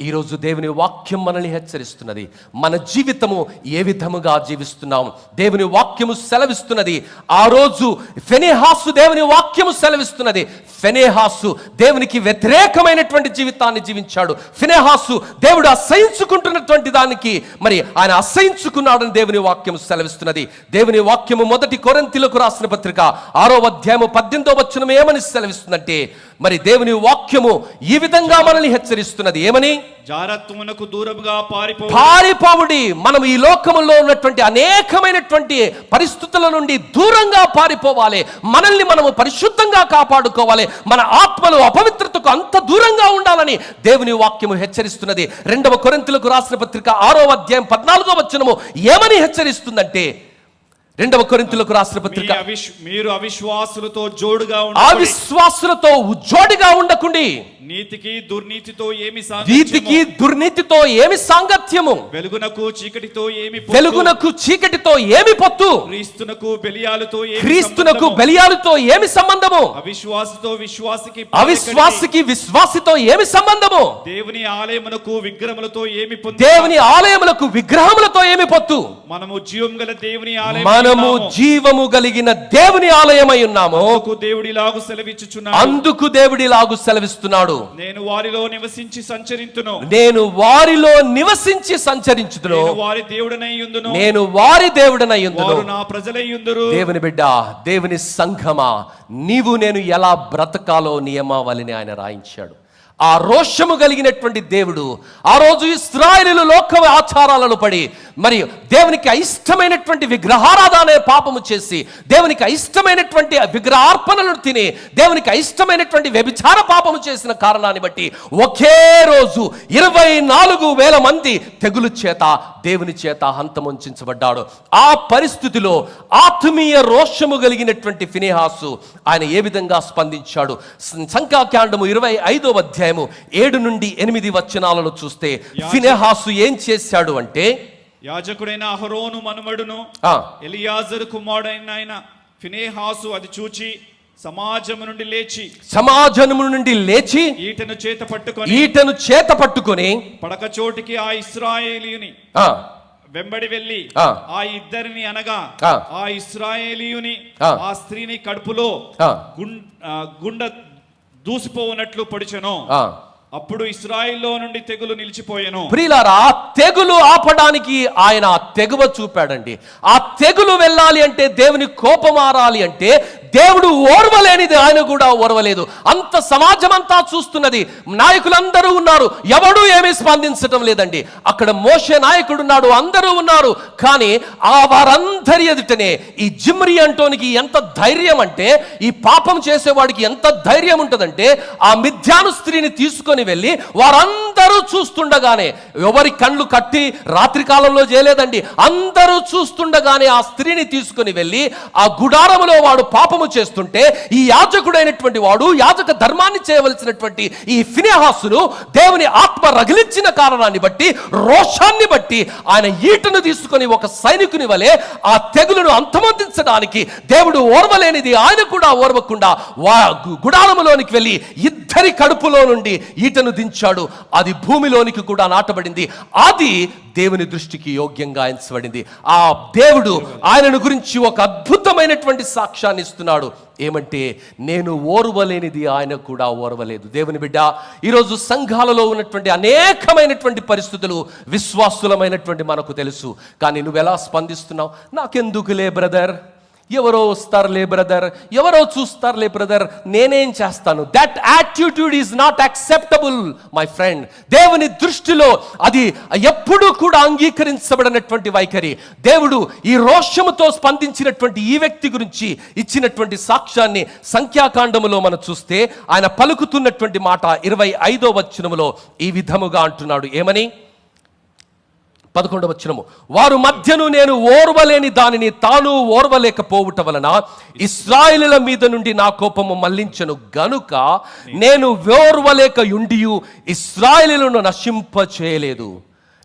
ఈరోజు దేవుని వాక్యం మనల్ని హెచ్చరిస్తున్నది. మన జీవితము ఏ విధముగా జీవిస్తున్నాము దేవుని వాక్యము సెలవిస్తున్నది. ఆ రోజు ఫెనేహాసు దేవుని వాక్యము సెలవిస్తున్నది. ఫెనేహాసు దేవునికి వ్యతిరేకమైనటువంటి జీవితాన్ని జీవించాడు. ఫెనేహాసు దేవుడు అసహించుకుంటున్నటువంటి దానికి మరి ఆయన అసహించుకున్నాడని దేవుని వాక్యము సెలవిస్తున్నది. దేవుని వాక్యము 1 కొరింథీయులకు రాసిన పత్రిక 6వ అధ్యాయము 18వ వచనం ఏమని సెలవిస్తుందంటే, మరి దేవుని వాక్యము ఈ విధంగా మనల్ని హెచ్చరిస్తున్నది. ఏమని? జారత్వమునకు దూరముగా పారిపోవుడి. మనం ఈ లోకములో ఉన్నటువంటి అనేకమైనటువంటి పరిస్థితుల నుండి దూరంగా పారిపోవాలి. మనల్ని మనము పరిశుద్ధంగా కాపాడుకోవాలి. మన ఆత్మలు అపవిత్రతకు అంత దూరంగా ఉండాలని దేవుని వాక్యము హెచ్చరిస్తున్నది. 2వ కొరింథీయులకు రాసిన పత్రిక 6వ అధ్యాయం 14వ వచనము ఏమని హెచ్చరిస్తుందంటే, రెండవ కొరింథీయులకు రాసిన పత్రిక, మీరు అవిశ్వాసులతో జోడుగా అవిశ్వాసులతో జోడిగా ఉండకుండి. నీతికి దుర్నీతితో ఏమి నీతికి దుర్నీతితో ఏమి సాంగత్యము? వెలుగునకు చీకటితో ఏమి వెలుగునకు చీకటితో ఏమి పొత్తు? క్రీస్తునకు బెలియాలుతో ఏమి సంబంధము? అవిశ్వాసికి విశ్వాసితో ఏమి సంబంధము? దేవుని ఆలయమునకు విగ్రహములతో ఏమి పొత్తు? దేవుని ఆలయములకు విగ్రహములతో ఏమి పొత్తు? మనము జీవం గల దేవుని ఆలయం, మనము జీవము కలిగిన దేవుని ఆలయమై ఉన్నాము. అందుకు దేవుడిలాగు సెలవిస్తున్నాడు, నేను వారిలో నివసించి సంచరింతును, వారి దేవుడనై యుందును, నేను వారి దేవుడనై యుందును, వారు నా ప్రజలై యుందురు. దేవుని బిడ్డ, దేవుని సంఘమా, నీవు నేను ఎలా బ్రతకాలో నియమావళిని ఆయన రాయించాడు. ఆ రోషము కలిగినటువంటి దేవుడు ఆ రోజు ఇశ్రాయేలీయులు లోక ఆచారాలను పడి మరియు దేవునికి అయిష్టమైనటువంటి విగ్రహారాధన పాపము చేసి, దేవునికి అయిష్టమైనటువంటి విగ్రహార్పణలను తిని, దేవునికి అయిష్టమైనటువంటి వ్యభిచార పాపము చేసిన కారణాన్ని బట్టి ఒకే రోజు 24,000 మంది తెగులు చేత దేవుని చేత హంతముంచబడ్డాడు. ఆ పరిస్థితిలో ఆత్మీయ రోషము కలిగినటువంటి ఫినెహాసు ఆయన ఏ విధంగా స్పందించాడు? సంఖ్యాకాండము 25వ అధ్యాయము 7 నుండి 8 వచనాలను చూస్తే ఫినెహాసు ఏం చేశాడు అంటే, యాజకుడైన అహరోను మనుమడును ఎలియాజరు కుమారుడైన ఫినెహాసు అది చూచి సమాజము నుండి లేచి ఈటను చేత పట్టుకొని పడక చోటికి ఆ ఇశ్రాయేలీయుని వెంబడి వెళ్ళి ఆ ఇద్దరిని అనగా ఆ ఇశ్రాయేలీయుని ఆ స్త్రీని కడుపులో గుండ దూసిపోవునట్లు పొడిచెను. అప్పుడు ఇశ్రాయేల్లో నుండి తెగులు నిలిచిపోయెను. ప్రియులారా, తెగులు ఆపడానికి ఆయన తెగువ చూపాడండి. ఆ తెగులు వెళ్ళాలి అంటే, దేవుని కోపం ఆరాలి అంటే, దేవుడు ఓర్వలేనిది ఆయన కూడా ఓర్వలేదు. అంత సమాజం అంతా చూస్తున్నది, నాయకులందరూ ఉన్నారు, ఎవడు ఏమీ స్పందించటం లేదండి. అక్కడ మోషే నాయకుడు ఉన్నాడు, అందరూ ఉన్నారు. కానీ ఆ వారందరి ఎదుటనే ఈ జిమ్రీ అంటోనికి ఎంత ధైర్యం అంటే, ఈ పాపం చేసేవాడికి ఎంత ధైర్యం ఉంటుందంటే, ఆ మిథ్యాను స్త్రీని తీసుకొని వెళ్ళి వారందరూ చూస్తుండగానే, ఎవరి కళ్ళు కట్టి రాత్రి కాలంలో చేయలేదండి, అందరూ చూస్తుండగానే ఆ స్త్రీని తీసుకొని వెళ్ళి ఆ గుడారములో వాడు పాపము చేస్తుంటే, ఈ యాజకుడైనటువంటి వాడు యాజక ధర్మాన్ని చేయవలసినటువంటి ఈ ఫినెహాసును దేవుని ఆత్మ రగిలించిన కారణాన్ని బట్టి, రోషాన్ని బట్టి ఆయన ఈటను తీసుకొని ఒక సైనికుని వలె ఆ తెగులును అంతమొందించడానికి దేవుడు ఓర్వలేనిది ఆయన కూడా ఓర్వకుండా గుడారములోనికి వెళ్ళి ఇద్దరి కడుపులో నుండి ఈటను దించాడు. అది భూమిలోనికి కూడా నాటబడింది. అది దేవుని దృష్టికి యోగ్యంగా ఎంచబడింది. ఆ దేవుడు ఆయనను గురించి ఒక అద్భుతమైనటువంటి సాక్ష్యాన్ని ఇస్తున్నాడు. ఏమంటే, నేను ఓర్వలేనిది ఆయన కూడా ఓర్వలేదు. దేవుని బిడ్డ, ఈరోజు సంఘాలలో ఉన్నటువంటి అనేకమైనటువంటి పరిస్థితులు విశ్వాసులమైనటువంటి మనకు తెలుసు. కానీ నువ్వెలా స్పందిస్తున్నావు? నాకెందుకులే బ్రదర్, ఎవరో వస్తారులే బ్రదర్, ఎవరో చూస్తారులే బ్రదర్, నేనేం చేస్తాను? That attitude is not acceptable my friend. దేవుని దృష్టిలో అది ఎప్పుడూ కూడా అంగీకరించబడినటువంటి వైఖరి. దేవుడు ఈ రోషముతో స్పందించినటువంటి ఈ వ్యక్తి గురించి ఇచ్చినటువంటి సాక్ష్యాన్ని సంఖ్యాకాండములో మనం చూస్తే ఆయన పలుకుతున్నటువంటి మాట 25వ వచనములో ఈ విధముగా అంటున్నాడు. ఏమని? 11వ వచనము, వారు మధ్యను నేను ఓర్వలేని దానిని తాను ఓర్వలేకపోవుట వలన ఇశ్రాయేలుల మీద నుండి నా కోపము మళ్లించెను గనుక నేను ఓర్వలేక యుండియు ఇశ్రాయేలులను నశింపచేయలేదు.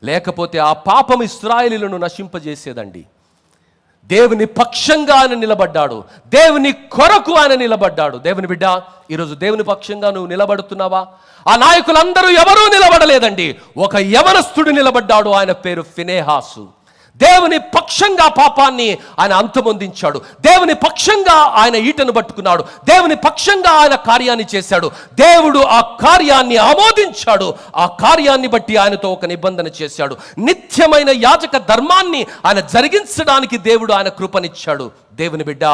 లేకపోతే ఆ పాపం ఇశ్రాయేలులను నశింపజేసేదండి. దేవుని పక్షంగా ఆయన నిలబడ్డాడు, దేవుని కొరకు ఆయన నిలబడ్డాడు. దేవుని బిడ్డ, ఈరోజు దేవుని పక్షంగా నువ్వు నిలబడుతున్నావా? ఆ నాయకులందరూ ఎవరూ నిలబడలేదండి. ఒక యవనస్తుడు నిలబడ్డాడు, ఆయన పేరు ఫినెహాసు. దేవుని పక్షంగా పాపాన్ని ఆయన అంతమొందించాడు. దేవుని పక్షంగా ఆయన ఈటను పట్టుకున్నాడు. దేవుని పక్షంగా ఆయన కార్యాన్ని చేశాడు. దేవుడు ఆ కార్యాన్ని ఆమోదించాడు. ఆ కార్యాన్ని బట్టి ఆయనతో ఒక నిబంధన చేశాడు. నిత్యమైన యాజక ధర్మాన్ని ఆయన జరిగించడానికి దేవుడు ఆయన కృపనిచ్చాడు. దేవుని బిడ్డ,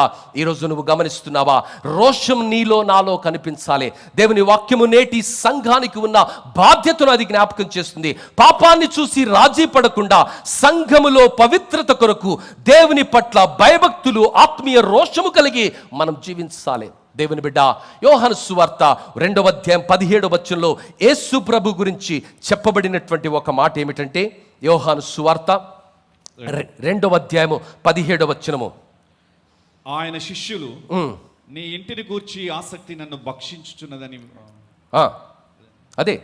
ఈరోజు నువ్వు గమనిస్తున్నావా? రోషం నీలో నాలో కనిపించాలి. దేవుని వాక్యము నేటి సంఘానికి ఉన్న బాధ్యతను అది జ్ఞాపకం చేస్తుంది. పాపాన్ని చూసి రాజీ పడకుండా సంఘములో పవిత్రత కొరకు దేవుని పట్ల భయభక్తులు, ఆత్మీయ రోషము కలిగి మనం జీవించాలి. దేవుని బిడ్డ, యోహాను సువార్త 2వ అధ్యాయం 17వ వచనంలో యేసు ప్రభు గురించి చెప్పబడినటువంటి ఒక మాట ఏమిటంటే, యోహాను సువార్త 2వ అధ్యాయము 17వ వచనము, ఆయన శిష్యులు నీ ఇంటిని గూర్చి ఆసక్తి నన్ను భక్షించుచున్నదని అదే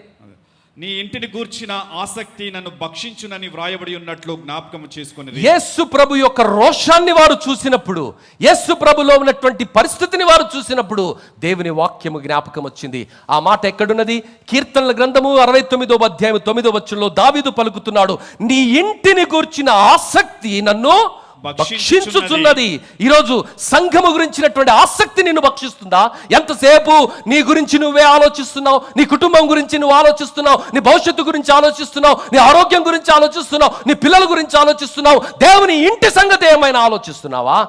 నీ ఇంటిని గూర్చిన ఆసక్తి నన్ను భక్షించునని వ్రాయబడి ఉన్నట్లు జ్ఞాపకం చేసుకుని యేసు ప్రభు యొక్క రోషాన్ని వారు చూసినప్పుడు, యేసు ప్రభులో ఉన్నటువంటి పరిస్థితిని వారు చూసినప్పుడు దేవుని వాక్యము జ్ఞాపకం వచ్చింది. ఆ మాట ఎక్కడున్నది? కీర్తనల గ్రంథము 69వ అధ్యాయం 9వ వచనంలో దావీదు పలుకుతున్నాడు, నీ ఇంటిని గూర్చిన ఆసక్తి నన్ను భక్షించుచున్నది. ఈరోజు సంఘము గురించినటువంటి ఆసక్తి నిన్ను భక్షిస్తుందా? ఎంతసేపు నీ గురించి నువ్వే ఆలోచిస్తున్నావు, నీ కుటుంబం గురించి నువ్వు ఆలోచిస్తున్నావు, నీ భవిష్యత్తు గురించి ఆలోచిస్తున్నావు, నీ ఆరోగ్యం గురించి ఆలోచిస్తున్నావు, నీ పిల్లల గురించి ఆలోచిస్తున్నావు. దేవుని ఇంటి సంగతి ఏమైనా ఆలోచిస్తున్నావా?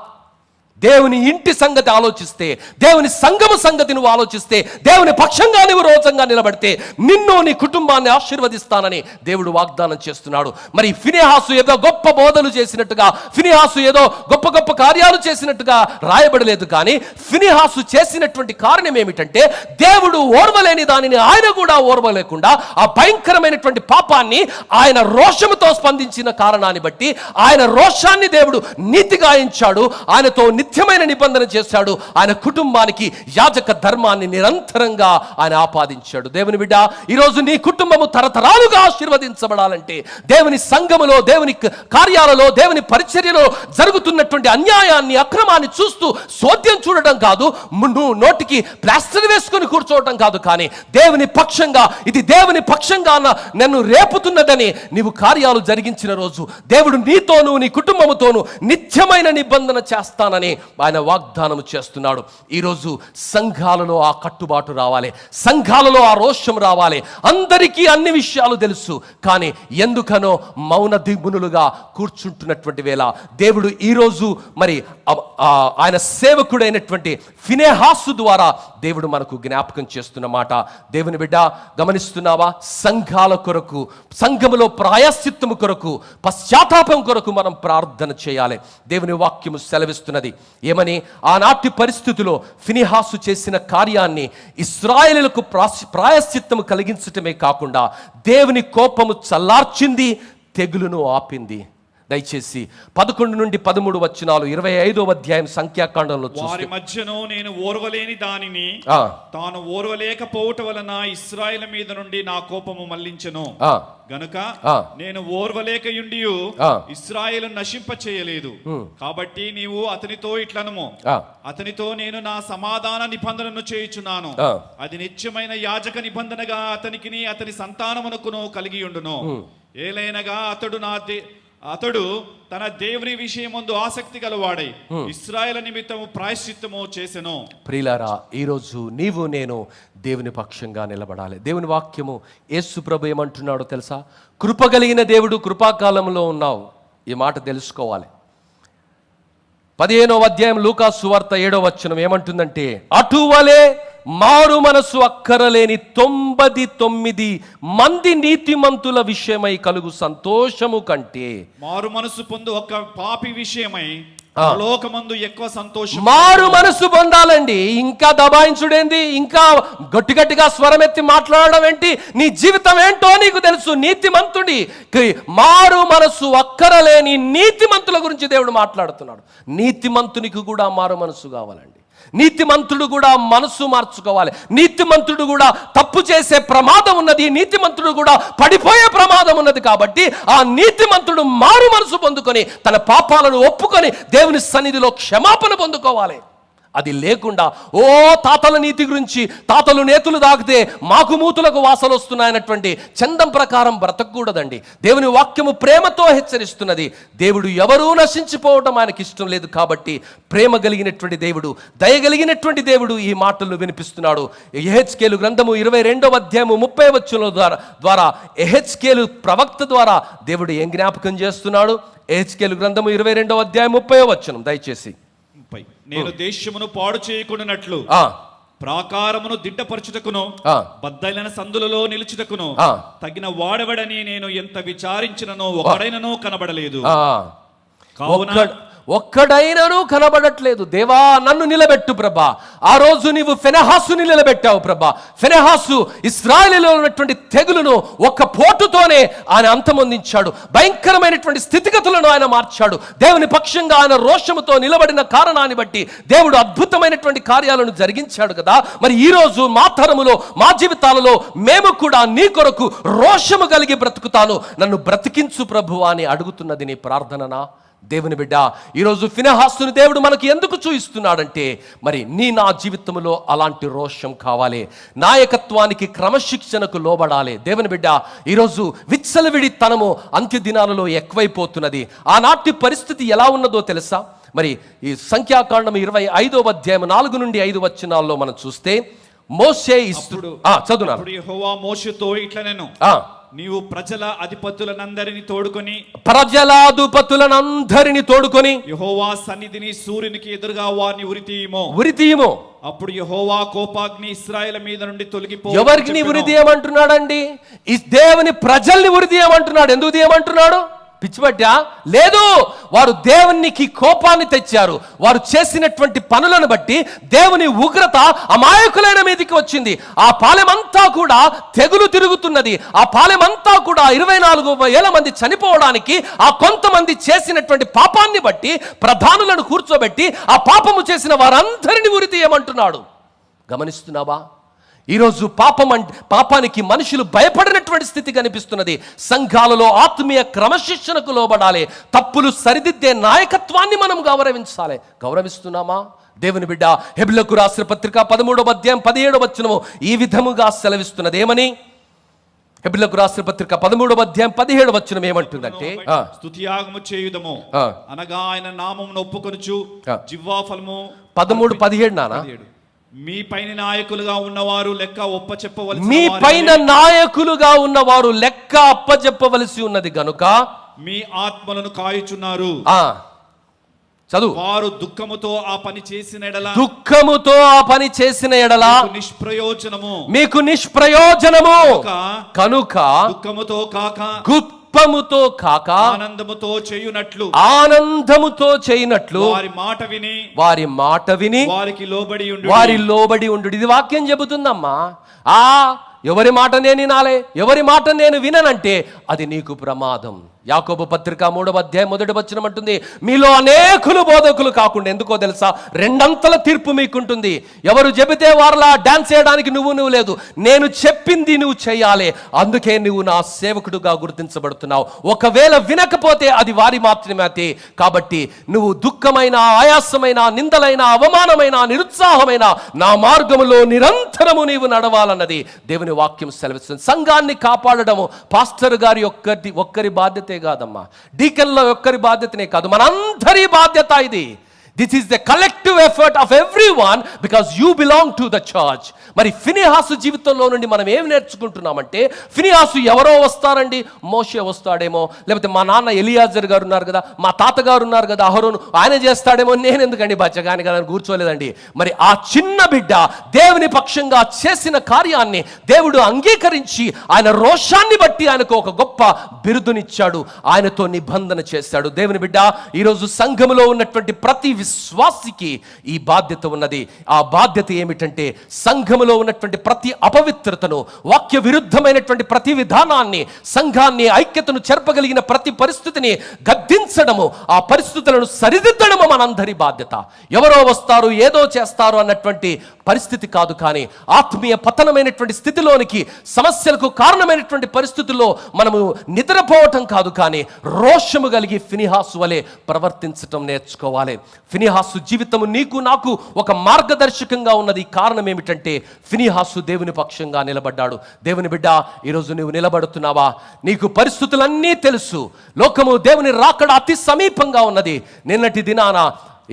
దేవుని ఇంటి సంగతి ఆలోచిస్తే, దేవుని సంఘము సంగతి నువ్వు ఆలోచిస్తే, దేవుని పక్షంగా నువ్వు రోజంగా నిలబడితే నిన్ను నీ కుటుంబాన్ని ఆశీర్వదిస్తానని దేవుడు వాగ్దానం చేస్తున్నాడు. మరి ఫినెహాసు ఏదో గొప్ప బోధలు చేసినట్టుగా, ఫినెహాసు ఏదో గొప్ప గొప్ప కార్యాలు చేసినట్టుగా రాయబడలేదు. కానీ ఫినెహాసు చేసినటువంటి కారణం ఏమిటంటే, దేవుడు ఓర్వలేని దానిని ఆయన కూడా ఓర్వలేకుండా ఆ భయంకరమైనటువంటి పాపాన్ని ఆయన రోషముతో స్పందించిన కారణాన్ని బట్టి ఆయన రోషాన్ని దేవుడు నీతిగా ఎంచాడు. ఆయనతో నిత్యమైన నిబంధన చేశాడు. ఆయన కుటుంబానికి యాజక ధర్మాన్ని నిరంతరంగా ఆయన ఆపాదించాడు. దేవుని బిడ్డ, ఈరోజు నీ కుటుంబము తరతరాలుగా ఆశీర్వదించబడాలంటే దేవుని సంఘములో, దేవుని కార్యాలలో, దేవుని పరిచర్యలో జరుగుతున్నటువంటి అన్యాయాన్ని, అక్రమాన్ని చూస్తూ సోద్యం చూడడం కాదు, నువ్వు నోటికి ప్లాస్టర్ వేసుకుని కూర్చోవడం కాదు, కానీ దేవుని పక్షంగా, ఇది దేవుని పక్షంగా నన్ను రేపుతున్నదని నీవు కార్యాలు జరిగించిన రోజు దేవుడు నీతోనూ నీ కుటుంబముతోనూ నిత్యమైన నిబంధన చేస్తానని ఆయన వాగ్దానం చేస్తున్నాడు. ఈరోజు సంఘాలలో ఆ కట్టుబాటు రావాలి, సంఘాలలో ఆ రోషం రావాలి. అందరికీ అన్ని విషయాలు తెలుసు, కానీ ఎందుకనో మౌన దిగ్మునులుగా కూర్చుంటున్నటువంటి వేళ దేవుడు ఈరోజు మరి ఆయన సేవకుడైనటువంటి ఫినెహాసు ద్వారా దేవుడు మనకు జ్ఞాపకం చేస్తున్న మాట. దేవుని బిడ్డ, గమనిస్తున్నావా? సంఘాల కొరకు, సంఘములో ప్రాయశ్చిత్తము కొరకు, పశ్చాత్తాపం కొరకు మనం ప్రార్థన చేయాలి. దేవుని వాక్యము సెలవిస్తున్నది ఏమని? ఆనాటి పరిస్థితిలో ఫినెహాసు చేసిన కార్యాన్ని ఇశ్రాయేలులకు ప్రాయశ్చిత్తము కలిగించటమే కాకుండా దేవుని కోపము చల్లార్చింది, తెగులును ఆపింది. దయచేసి 11 నుండి 13 వచనాలు 25వ అధ్యాయం సంఖ్యాకాండంలో వారి మధ్యను నేను ఓర్వలేని దానిని తాను ఓర్వలేకపోవటం వలన ఇశ్రాయేలు మీద నుండి నా కోపము మళ్లించెను గనుక నేను ఓర్వలేకయుండియు ఇశ్రాయేలు నశింప చేయలేదు. కాబట్టి నీవు అతనితో ఇట్లనము, అతనితో నేను నా సమాధాన నిబంధనను చేయుచున్నాను, అది నిత్యమైన యాజక నిబంధనగా అతనికి అతని సంతానమునకును కలిగి ఉండును. ఏలైనగా అతడు తన దేవుని విషయమందు ఆసక్తి గలవాడై ఇశ్రాయేలు నిమిత్తము ప్రాయశ్చిత్తము చేసెను. ప్రియులారా, ఈరోజు నీవు నేను దేవుని పక్షంగా నిలబడాలి. దేవుని వాక్యము యేసు ప్రభు ఏమంటున్నాడో తెలుసా? కృపగలిగిన దేవుడు, కృపాకాలంలో ఉన్నావు. ఈ మాట తెలుసుకోవాలి. 15వ అధ్యాయం లూకా సువార్త 7వ వచనం ఏమంటుందంటే, అటువలే మారు మనసు అక్కరలేని 99 మంది నీతిమంతుల విషయమై కలుగు సంతోషము కంటే, మారు మనసు పొందు ఒక పాపి విషయమై లోకమందు ఎక్కువ సంతోషం. మారు మనసు పొందాలండి. ఇంకా దబాయించుడేంది? ఇంకా గట్టిగా స్వరం ఎత్తి మాట్లాడడం ఏంటి? నీ జీవితం ఏంటో నీకు తెలుసు. నీతిమంతుడి మారు మనసు అక్కరలేని నీతిమంతుల గురించి దేవుడు మాట్లాడుతున్నాడు. నీతిమంతునికి కూడా మారు మనసు కావాలండి. నీతిమంతుడు కూడా మనసు మార్చుకోవాలి. నీతిమంతుడు కూడా తప్పు చేసే ప్రమాదం ఉన్నది, నీతిమంతుడు కూడా పడిపోయే ప్రమాదం ఉన్నది. కాబట్టి ఆ నీతిమంతుడు మారు మనసు పొందుకొని తన పాపాలను ఒప్పుకొని దేవుని సన్నిధిలో క్షమాపణ పొందుకోవాలి. అది లేకుండా ఓ తాతల నీతి గురించి, తాతలు నేతులు దాకితే మాకు మూతులకు వాసలు వస్తున్నాయన్నటువంటి చందం ప్రకారం బ్రతకూడదండి. దేవుని వాక్యము ప్రేమతో హెచ్చరిస్తున్నది. దేవుడు ఎవరూ నశించిపోవడం ఆయనకి ఇష్టం లేదు. కాబట్టి ప్రేమ కలిగినటువంటి దేవుడు, దయగలిగినటువంటి దేవుడు ఈ మాటలను వినిపిస్తున్నాడు. యెహెజ్కేలు గ్రంథము 22వ అధ్యాయము 30వ వచనం ద్వారా యెహెజ్కేలు ప్రవక్త ద్వారా దేవుడు ఏం జ్ఞాపకం చేస్తున్నాడు? యెహెజ్కేలు గ్రంథము 22వ అధ్యాయం 30వ వచనం దయచేసి. నేను దేశమును పాడు చేయకుండానట్లు ప్రాకారమును దిట్టపరచుటకును బద్దలైన సందులలో నిలుచుటకును తగిన వాడవడని నేను ఎంత విచారించిననో ఒకడైనను కనబడలేదు. ఒక్కడైనను కనబడట్లేదు. దేవా నన్ను నిలబెట్టు ప్రభా. ఆ రోజు నీవు ఫినెహాసుని నిలబెట్టావు ప్రభా. ఫినెహాసు ఇశ్రాయేలులో ఉన్నటువంటి తెగులును ఒక్క పోటుతోనే ఆయన అంతమొందించాడు. భయంకరమైనటువంటి స్థితిగతులను ఆయన మార్చాడు. దేవుని పక్షంగా ఆయన రోషముతో నిలబడిన కారణాన్ని బట్టి దేవుడు అద్భుతమైనటువంటి కార్యాలను జరిగించాడు కదా. మరి ఈ రోజు మా తరములో, మా జీవితాలలో మేము కూడా నీ కొరకు రోషము కలిగి బ్రతుకుతాను, నన్ను బ్రతికించు ప్రభు అని అడుగుతున్నది నీ ప్రార్థననా? దేవుని బిడ్డ, ఈరోజు ఫినెహాసుని దేవుడు మనకు ఎందుకు చూయిస్తున్నాడంటే, మరి నా జీవితంలో అలాంటి రోషం కావాలి, నాయకత్వానికి క్రమశిక్షణకు లోబడాలి. దేవుని బిడ్డ, ఈరోజు విచ్చలవిడి తనము అంత్య దినాలలో ఎక్కువైపోతున్నది. ఆనాటి పరిస్థితి ఎలా ఉన్నదో తెలుసా? మరి ఈ సంఖ్యాకాండం 25వ అధ్యాయం 4 నుండి 5 వచనాల్లో మనం చూస్తే, మోషే చదువునా యెహోవా మోషేతో ఇట్లా నేను నీవు ప్రజల అధిపతులనందరిని తోడుకొని యెహోవా సన్నిధిని సూర్యునికి ఎదురుగా వారిని ఉరితీయము. అప్పుడు యెహోవా కోపాగ్ని ఇశ్రాయేలు మీద నుండి తొలగిపో. ఎవరికి ఉరితీయమంటున్నాడండి? ఈ దేవుని ప్రజల్ని ఉరితీయమంటున్నాడు. ఎందుకు తీయమంటున్నాడు? పిచ్చిపట్టా? లేదు, వారు దేవునికి కోపాన్ని తెచ్చారు. వారు చేసినటువంటి పనులను బట్టి దేవుని ఉగ్రత అమాయకులైన మీదకి వచ్చింది. ఆ పాలెమంతా కూడా తెగులు తిరుగుతున్నది. ఆ పాలెమంతా కూడా 24,000 మంది చనిపోవడానికి ఆ కొంతమంది చేసినటువంటి పాపాన్ని బట్టి ప్రధానులను కూర్చోబెట్టి ఆ పాపము చేసిన వారందరినీ ఉరితీయమంటున్నాడు. గమనిస్తున్నావా? ఈరోజు పాపానికి మనుషులు భయపడినటువంటి స్థితి కనిపిస్తున్నది. సంఘాలలో ఆత్మీయ క్రమశిక్షణకు లోబడాలి. తప్పులు సరిదిద్దే నాయకత్వాన్ని మనం గౌరవించాలి. గౌరవిస్తున్నామా? దేవుని బిడ్డ, హెబ్రీయులకు రాసిన పత్రిక 13వ అధ్యాయం 17వ వచనము ఈ విధముగా సెలవిస్తున్నది. ఏమని? హెబ్రీయులకు రాసిన పత్రిక 13వ అధ్యాయం 17వ వచనం ఏమంటుందంటే, స్తుతియాగము చేయుదము అనగా ఆయన నామమును ఒప్పుకొనుచు జిహ్వా ఫలము. 13:17 నానా? మీ పైన నాయకులుగా ఉన్నవారు లెక్క అప్పచెప్పవలసి ఉన్నది గనుక మీ ఆత్మలను కాయుచున్నారు. చదువు. వారు దుఃఖముతో ఆ పని చేసిన ఎడల మీకు నిష్ప్రయోజనము కనుక దుఃఖముతో కాక ఆనందముతో చేయునట్లు వారి మాట విని వారి లోబడి ఉండు. ఇది వాక్యం చెబుతుందమ్మా. ఎవరి మాట నేను వినాలి, ఎవరి మాట నేను విననంటే అది నీకు ప్రమాదం. యాకోబు పత్రిక 3వ అధ్యాయం 1వ వచనం అంటుంది, మీలో అనేకులు బోధకులు కాకుండా. ఎందుకో తెలుసా? 2 అంతల తీర్పు మీకుంటుంది. ఎవరు చెబితే వారిలా డాన్స్ చేయడానికి నువ్వు లేదు. నేను చెప్పింది నువ్వు చేయాలి. అందుకే నువ్వు నా సేవకుడుగా గుర్తించబడుతున్నావు. ఒకవేళ వినకపోతే అది వారి మాత్రమే. కాబట్టి నువ్వు దుఃఖమైన, ఆయాసమైన, నిందలైన, అవమానమైన, నిరుత్సాహమైన నా మార్గములో నిరంతరము నీవు నడవాలన్నది దేవుని వాక్యం సెలవిస్తుంది. సంఘాన్ని కాపాడడము పాస్టర్ గారి ఒక్కరి బాధ్యత కాదమ్మా. డీకన్ల ఒక్కరి బాధ్యతనే కాదు, మనందరి బాధ్యత ఇది. This is the collective effort of everyone because you belong to the church. మరి ఫినెహాసు జీవితంలో నుండి మనం ఏం నేర్చుకుంటున్నామంటే, ఫినెహాసు ఎవరో వస్తారండి, మోషే వస్తాడేమో, లేకపోతే మా నాన్న ఎలియాజర్ గారు ఉన్నారు కదా, మా తాతగారు ఉన్నారు కదా అహరోను, ఆయన చేస్తాడేమో, నేను ఎందుకండి బచ్చగాని కదా కూర్చోలేదండి. మరి ఆ చిన్న బిడ్డ దేవుని పక్షంగా చేసిన కార్యాన్ని దేవుడు అంగీకరించి ఆయన రోషాన్ని బట్టి ఆయనకు ఒక గొప్ప బిరుదునిచ్చాడు, ఆయనతో నిబంధన చేశాడు. దేవుని బిడ్డ, ఈరోజు సంఘములో ఉన్నటువంటి ప్రతి విశ్వాసికి ఈ బాధ్యత ఉన్నది. ఆ బాధ్యత ఏమిటంటే, సంఘములో ఉన్నటువంటి ప్రతి అపవిత్రతను, వాక్య విరుద్ధమైనటువంటి ప్రతి విధానాన్ని, సంఘాన్ని ఐక్యతను చెరపగలిగిన ప్రతి పరిస్థితిని గద్దించడము, ఆ పరిస్థితులను సరిదిద్దడము మనందరి బాధ్యత. ఎవరో వస్తారు, ఏదో చేస్తారు అన్నటువంటి పరిస్థితి కాదు. కానీ ఆత్మీయ పతనమైనటువంటి స్థితిలోనికి, సమస్యలకు కారణమైనటువంటి పరిస్థితుల్లో మనము నిద్రపోవటం కాదు, కానీ రోషము కలిగి ఫినెహాసు వలె ప్రవర్తించటం నేర్చుకోవాలి. ఫినెహాసు జీవితము నీకు నాకు ఒక మార్గదర్శకంగా ఉన్నది. కారణం ఏమిటంటే, ఫినెహాసు దేవుని పక్షంగా నిలబడ్డాడు. దేవుని బిడ్డ, ఈరోజు నువ్వు నిలబడుతున్నావా? నీకు పరిస్థితులన్నీ తెలుసు. లోకము దేవుని రాకడ అతి సమీపంగా ఉన్నది. నిన్నటి దినాన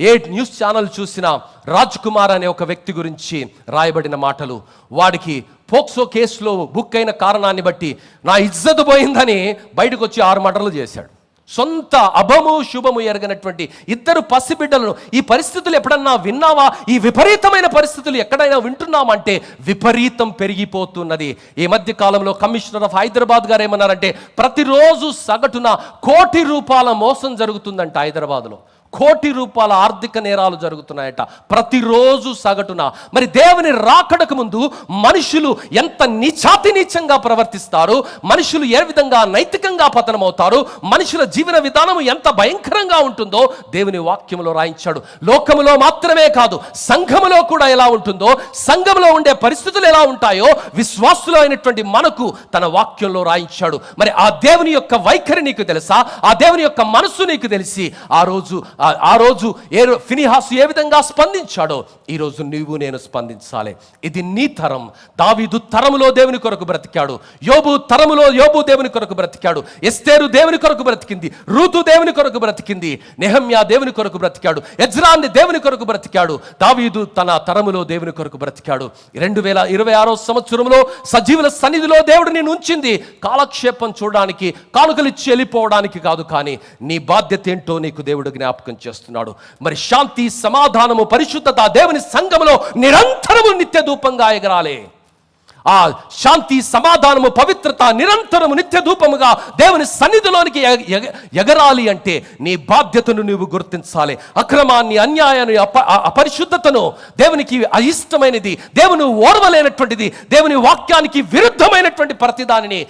ఏ న్యూస్ ఛానల్ చూసినా రాజ్ కుమార్ అనే ఒక వ్యక్తి గురించి రాయబడిన మాటలు, వాడికి పోక్సో కేసులో బుక్ అయిన కారణాన్ని బట్టి నా ఇజ్జత్ పోయిందని బయటకు వచ్చి 6 మర్డర్లు చేశాడు. సొంత అభము శుభము ఎరగనటువంటి 2 పసిబిడ్డలను. ఈ పరిస్థితులు ఎప్పుడన్నా విన్నావా? ఈ విపరీతమైన పరిస్థితులు ఎక్కడైనా వింటున్నామంటే విపరీతం పెరిగిపోతున్నది. ఈ మధ్య కాలంలో కమిషనర్ ఆఫ్ హైదరాబాద్ గారు ఏమన్నారంటే, ప్రతిరోజు సగటున ₹1 కోటి మోసం జరుగుతుందంట హైదరాబాద్లో. కోటి రూపాయల ఆర్థిక నేరాలు జరుగుతున్నాయట ప్రతిరోజు సగటున. మరి దేవుని రాకడకు ముందు మనుషులు ఎంత నీచంగా ప్రవర్తిస్తారు, మనుషులు ఏ విధంగా నైతికంగా పతనమవుతారు, మనుషుల జీవన విధానం ఎంత భయంకరంగా ఉంటుందో దేవుని వాక్యంలో రాయించాడు. లోకములో మాత్రమే కాదు, సంఘములో కూడా ఎలా ఉంటుందో, సంఘములో ఉండే పరిస్థితులు ఎలా ఉంటాయో విశ్వాసులు అయినటువంటి మనకు తన వాక్యంలో రాయించాడు. మరి ఆ దేవుని యొక్క వైఖరి నీకు తెలుసా? ఆ దేవుని యొక్క మనస్సు నీకు తెలిసి ఆ రోజు ఫినిహాసు ఏ విధంగా స్పందించాడో ఈ రోజు నీవు నేను స్పందించాలి. ఇది నీ తరం. దావీదు తరములో దేవుని కొరకు బ్రతికాడు, యోబు తరములో యోబు దేవుని కొరకు బ్రతికాడు, ఎస్తేరు దేవుని కొరకు బ్రతికింది, రూతు దేవుని కొరకు బ్రతికింది, నెహమ్యా దేవుని కొరకు బ్రతికాడు, ఎజ్రాన్ని దేవుని కొరకు బ్రతికాడు. దావీదు తన తరములో దేవుని కొరకు బ్రతికాడు. 2026 సంవత్సరంలో సజీవుల సన్నిధిలో దేవుడు నిన్ను ఉంచింది కాలక్షేపం చూడడానికి, కానుకలిచ్చి వెళ్ళిపోవడానికి కాదు, కానీ నీ బాధ్యత ఏంటో నీకు దేవుడు జ్ఞాపకం చేస్తున్నాడు. మరి శాంతి, సమాధానము, పరిశుద్ధత దేవుని సంఘములో నిరంతరము నిత్య ధూపంగా ఎగరాలి. ఆ శాంతి, సమాధానము, పవిత్రత నిరంతరము నిత్య ధూపముగా దేవుని సన్నిధిలోనికి ఎగరాలి అంటే నీ బాధ్యతను నువ్వు గుర్తించాలి. అక్రమాన్ని, అన్యాయాన్ని, అపరిశుద్ధతను, దేవునికి అయిష్టమైనది, దేవుని ఓర్వలేనటువంటిది, దేవుని వాక్యానికి విరుద్ధమైనటువంటి ప్రతిదానిని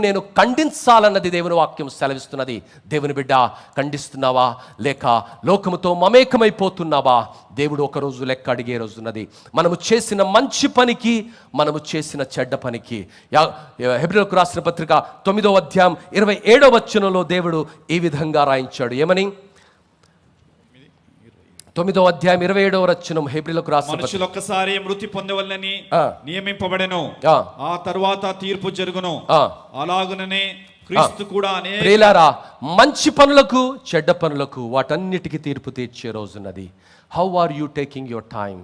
నేను ఖండించాలన్నది దేవుని వాక్యం సెలవిస్తున్నది. దేవుని బిడ్డ, ఖండిస్తున్నావా లేక లోకముతో మమేకమైపోతున్నావా? దేవుడు ఒకరోజు లెక్క అడిగే రోజున్నది. మనము చేసిన మంచి పనికి, మనము చేసిన చెడ్డ పనికి. హెబ్రీయులకు రాసిన పత్రిక 9వ అధ్యాయం 27వ వచనంలో దేవుడు ఈ విధంగా రాయించాడు. ఏమని? 9వ అధ్యాయం 27వ వచనం హెబ్రీయులకు రాసిన పత్రిక. మనుషులు ఒక్కసారి మృతి పొందవలెనని నియమింపబడెను, ఆ తరువాత తీర్పు జరుగును. అలాగుననే క్రీస్తు కూడా ప్రియులారా, మంచి పనులకు, చెడ్డ పనులకు, వాటన్నిటికీ తీర్పు తీర్చే రోజున్నది. How are you taking your time?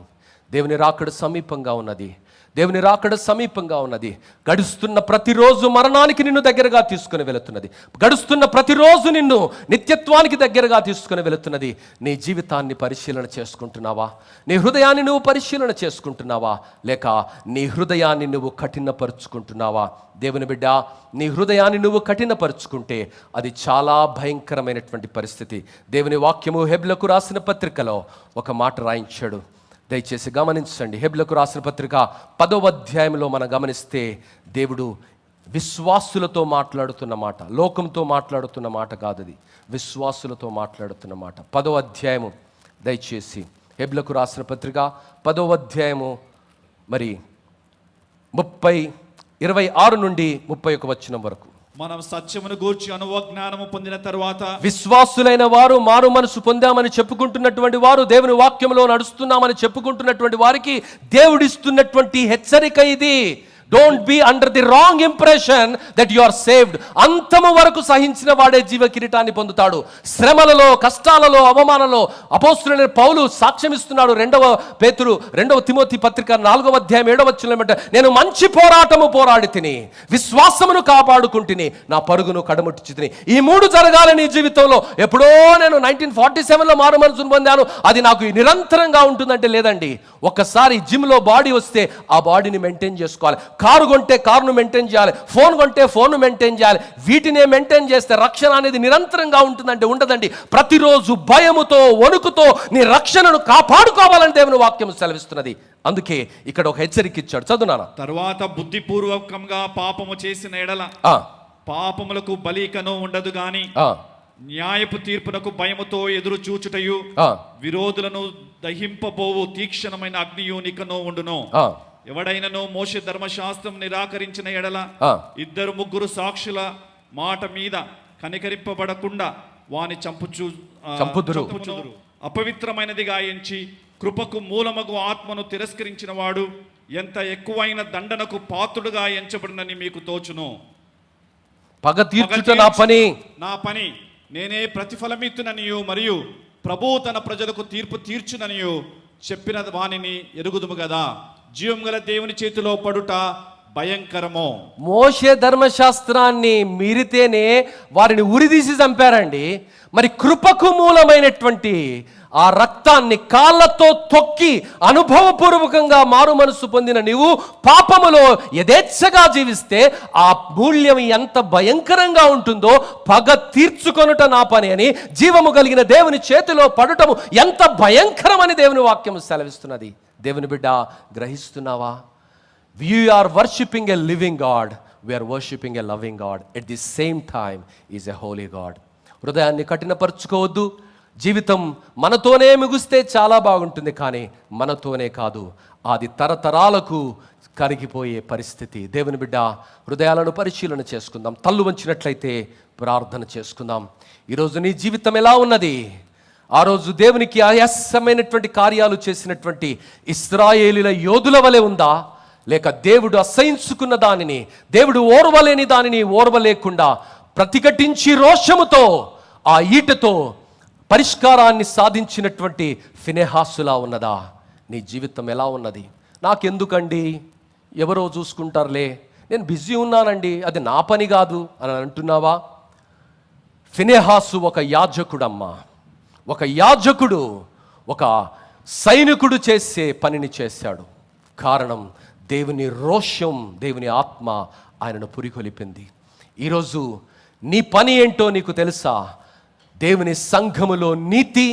దేవుని రాకడ సమీపంగా ఉన్నది. దేవుని రాకడ సమీపంగా ఉన్నది. గడుస్తున్న ప్రతిరోజు మరణానికి నిన్ను దగ్గరగా తీసుకుని వెళుతున్నది. గడుస్తున్న ప్రతిరోజు నిన్ను నిత్యత్వానికి దగ్గరగా తీసుకుని వెళుతున్నది. నీ జీవితాన్ని పరిశీలన చేసుకుంటున్నావా? నీ హృదయాన్ని నువ్వు పరిశీలన చేసుకుంటున్నావా? లేక నీ హృదయాన్ని నువ్వు కఠినపరుచుకుంటున్నావా? దేవుని బిడ్డ, నీ హృదయాన్ని నువ్వు కఠినపరుచుకుంటే అది చాలా భయంకరమైనటువంటి పరిస్థితి. దేవుని వాక్యము హెబ్రీయులకు రాసిన పత్రికలో ఒక మాట రాయించాడు. దయచేసి గమనించండి. హెబ్రీయులకు రాసిన పత్రిక 10వ అధ్యాయంలో మనం గమనిస్తే దేవుడు విశ్వాసులతో మాట్లాడుతున్న మాట, లోకంతో మాట్లాడుతున్న మాట కాదు, అది విశ్వాసులతో మాట్లాడుతున్న మాట. 10వ అధ్యాయము, దయచేసి హెబ్రీయులకు రాసిన పత్రిక 10వ అధ్యాయము మరి 26 నుండి 31 వచనం వరకు. మనం సత్యమును గూర్చి అనువజ్ఞానము పొందిన తర్వాత, విశ్వాసులైన వారు, మారు మనసు పొందామని చెప్పుకుంటున్నటువంటి వారు, దేవుని వాక్యంలో నడుస్తున్నామని చెప్పుకుంటున్నటువంటి వారికి దేవుడిస్తున్నటువంటి హెచ్చరిక ఇది. Don't be under the wrong impression that you are saved. అంతము వరకు సహించిన వాడే జీవ కిరీటాన్ని పొందుతాడు. శ్రమలలో, కష్టాలలో, అవమానంలో అపోస్తలుడైన పౌలు సాక్ష్యం ఇస్తున్నాడు. 2 తిమోతి పత్రిక 4వ అధ్యాయం 7వ వచనం, నేను మంచి పోరాటము పోరాడి తిని, విశ్వాసమును కాపాడుకుంటుని, నా పరుగును కడముట్టించి తిని. ఈ 3 జరగాలి నీ జీవితంలో. ఎప్పుడో నేను 1947లో మారు మనసును పొందాను, అది నాకు నిరంతరంగా ఉంటుందంటే లేదండి. ఒక్కసారి జిమ్లో బాడీ వస్తే ఆ బాడీని మెయింటైన్ చేసుకోవాలి. కారు కొంటే కారును మెయింటైన్ చేయాలి, ఫోన్ కొంటే ఫోన్ను మెయింటైన్ చేయాలి. వీటినే మెయింటైన్ చేస్తే రక్షణ అనేది నిరంతరంగా ఉంటుందంటే ఉండదండి. ప్రతిరోజు భయముతో, వణుకుతో నీ రక్షణను కాపాడుకోవాలని దేవుని వాక్యం సెలవిస్తున్నది. అందుకే ఇక్కడ ఒక హెచ్చరిక ఇచ్చాడు. చదువునానా? తర్వాత బుద్ధిపూర్వకంగా పాపము చేసిన ఎడల పాపములకు బలికను ఉండదు గాని న్యాయపు తీర్పునకు భయముతో ఎదురు చూచుటయు విరోధులను దహింపబోవు తీక్షణమైన అగ్నియునికను ఉండును. ఎవడైనను మోషే ధర్మశాస్త్రం నిరాకరించిన ఎడల 2-3 సాక్షుల మాట మీద కనికరింపబడకుండా వాని చంపుదురు. అపవిత్రమైనదిగా ఎంచి కృపకు మూలమగు ఆత్మను తిరస్కరించిన వాడు ఎంత ఎక్కువైన దండనకు పాత్రుడుగా ఎంచబడినని మీకు తోచును. పగ తీర్చుట నా పని, నేనే ప్రతిఫలమిత్తుననియు మరియు ప్రభువు తన ప్రజలకు తీర్పు తీర్చుననియు చెప్పిన వానిని ఎరుగుదుము గదా. జీవం గల దేవుని చేతిలో పడుట భయంకరమో. మోషే ధర్మశాస్త్రాన్ని మీరితేనే వారిని ఉరిదీసి చంపారండి. మరి కృపకు మూలమైనటువంటి ఆ రక్తాన్ని కాళ్ళతో తొక్కి అనుభవపూర్వకంగా మారు మనసు పొందిన నీవు పాపములో యథేచ్ఛగా జీవిస్తే ఆ మూల్యం ఎంత భయంకరంగా ఉంటుందో, పగ తీర్చుకొనుట నా పని అని జీవము కలిగిన దేవుని చేతిలో పడటము ఎంత భయంకరమని దేవుని వాక్యము సెలవిస్తున్నది. దేవుని బిడ్డ, గ్రహిస్తున్నావా? We are worshipping a living God. We are worshipping a loving God. At the same time, He is a holy God. హృదయాన్ని కఠినపరుచుకోవద్దు. జీవితం మనతోనే ముగిస్తే చాలా బాగుంటుంది, కానీ మనతోనే కాదు, అది తరతరాలకు కరిగిపోయే పరిస్థితి. దేవుని బిడ్డ, హృదయాలను పరిశీలన చేసుకుందాం. తల్లు వంచినట్లయితే ప్రార్థన చేసుకుందాం. ఈరోజు నీ జీవితం ఎలా ఉన్నది? ఆ రోజు దేవునికి అయాసమైనటువంటి కార్యాలు చేసినటువంటి ఇశ్రాయేలీల యోధుల వలె ఉందా? లేక దేవుడు అసహించుకున్న దానిని, దేవుడు ఓర్వలేని దానిని ఓర్వలేకుండా ప్రతిఘటించి రోషముతో ఆ ఈటతో పరిష్కారాన్ని సాధించినటువంటి ఫినెహాసులా ఉన్నదా? నీ జీవితం ఎలా ఉన్నది? నాకెందుకండి, ఎవరో చూసుకుంటారులే, నేను బిజీ ఉన్నానండి, అది నా పని కాదు అని అంటున్నావా? ఫినెహాసు ఒక యాజకుడమ్మా. ఒక యాజకుడు ఒక సైనికుడు చేసే పనిని చేశాడు. కారణం, దేవుని రోషం, దేవుని ఆత్మ ఆయనను పురికొలిపింది. ఈరోజు నీ పని ఏంటో నీకు తెలుసా? దేవుని సంఘములో నీతి,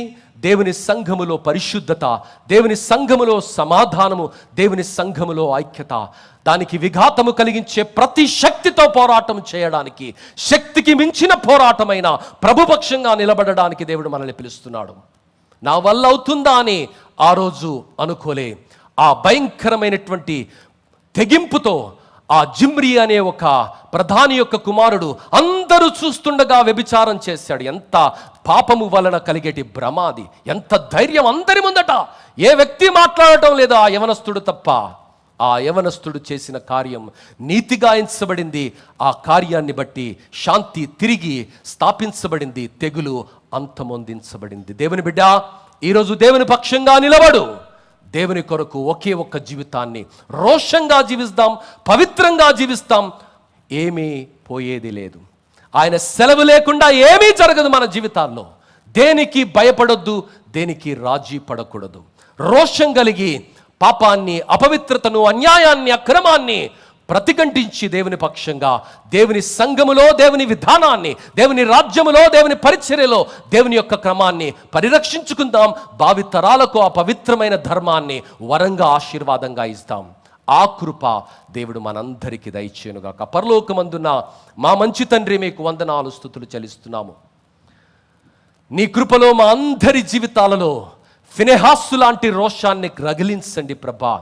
దేవుని సంఘములో పరిశుద్ధత, దేవుని సంఘములో సమాధానము, దేవుని సంఘములో ఐక్యత, దానికి విఘాతము కలిగించే ప్రతి శక్తితో పోరాటం చేయడానికి, శక్తికి మించిన పోరాటమైన ప్రభుపక్షంగా నిలబడడానికి దేవుడు మనల్ని పిలుస్తున్నాడు. నా వల్ల అవుతుందా అని ఆ రోజు అనుకోలే. ఆ భయంకరమైనటువంటి తెగింపుతో ఆ జిమ్రీ అనే ఒక ప్రధాని యొక్క కుమారుడు అందరూ చూస్తుండగా వ్యభిచారం చేశాడు. ఎంత పాపము వలన కలిగేటి భ్రమాది, ఎంత ధైర్యం! అందరి ముందట ఏ వ్యక్తి మాట్లాడటం లేదు, ఆ యవనస్తుడు తప్ప. ఆ యవనస్తుడు చేసిన కార్యం నీతిగా ఎంచబడింది. ఆ కార్యాన్ని బట్టి శాంతి తిరిగి స్థాపించబడింది, తెగులు అంతమొందించబడింది. దేవుని బిడ్డ, ఈరోజు దేవుని పక్షంగా నిలబడు. దేవుని కొరకు ఒకే ఒక్క జీవితాన్ని రోషంగా జీవిస్తాం, పవిత్రంగా జీవిస్తాం. ఏమీ పోయేది లేదు. ఆయన సెలవు లేకుండా ఏమీ జరగదు మన జీవితాల్లో. దేనికి భయపడొద్దు, దేనికి రాజీ పడకూడదు. రోషం కలిగి పాపాన్ని, అపవిత్రతను, అన్యాయాన్ని, అక్రమాన్ని ప్రతిఘటించి దేవుని పక్షంగా, దేవుని సంఘములో దేవుని విధానాన్ని, దేవుని రాజ్యములో దేవుని పరిచర్యలో దేవుని యొక్క క్రమాన్ని పరిరక్షించుకుందాం. భావితరాలకు ఆ పవిత్రమైన ధర్మాన్ని వరంగా, ఆశీర్వాదంగా ఇస్తాం. ఆ కృప దేవుడు మనందరికీ దయచేయునుగాక. పరలోకమందున్న మా మంచి తండ్రి, మీకు వందనాలు, స్తుతులు చెల్లిస్తున్నాము. నీ కృపలో మా అందరి జీవితాలలో ఫినెహాసు లాంటి రోషాన్ని రగిలించండి ప్రభా.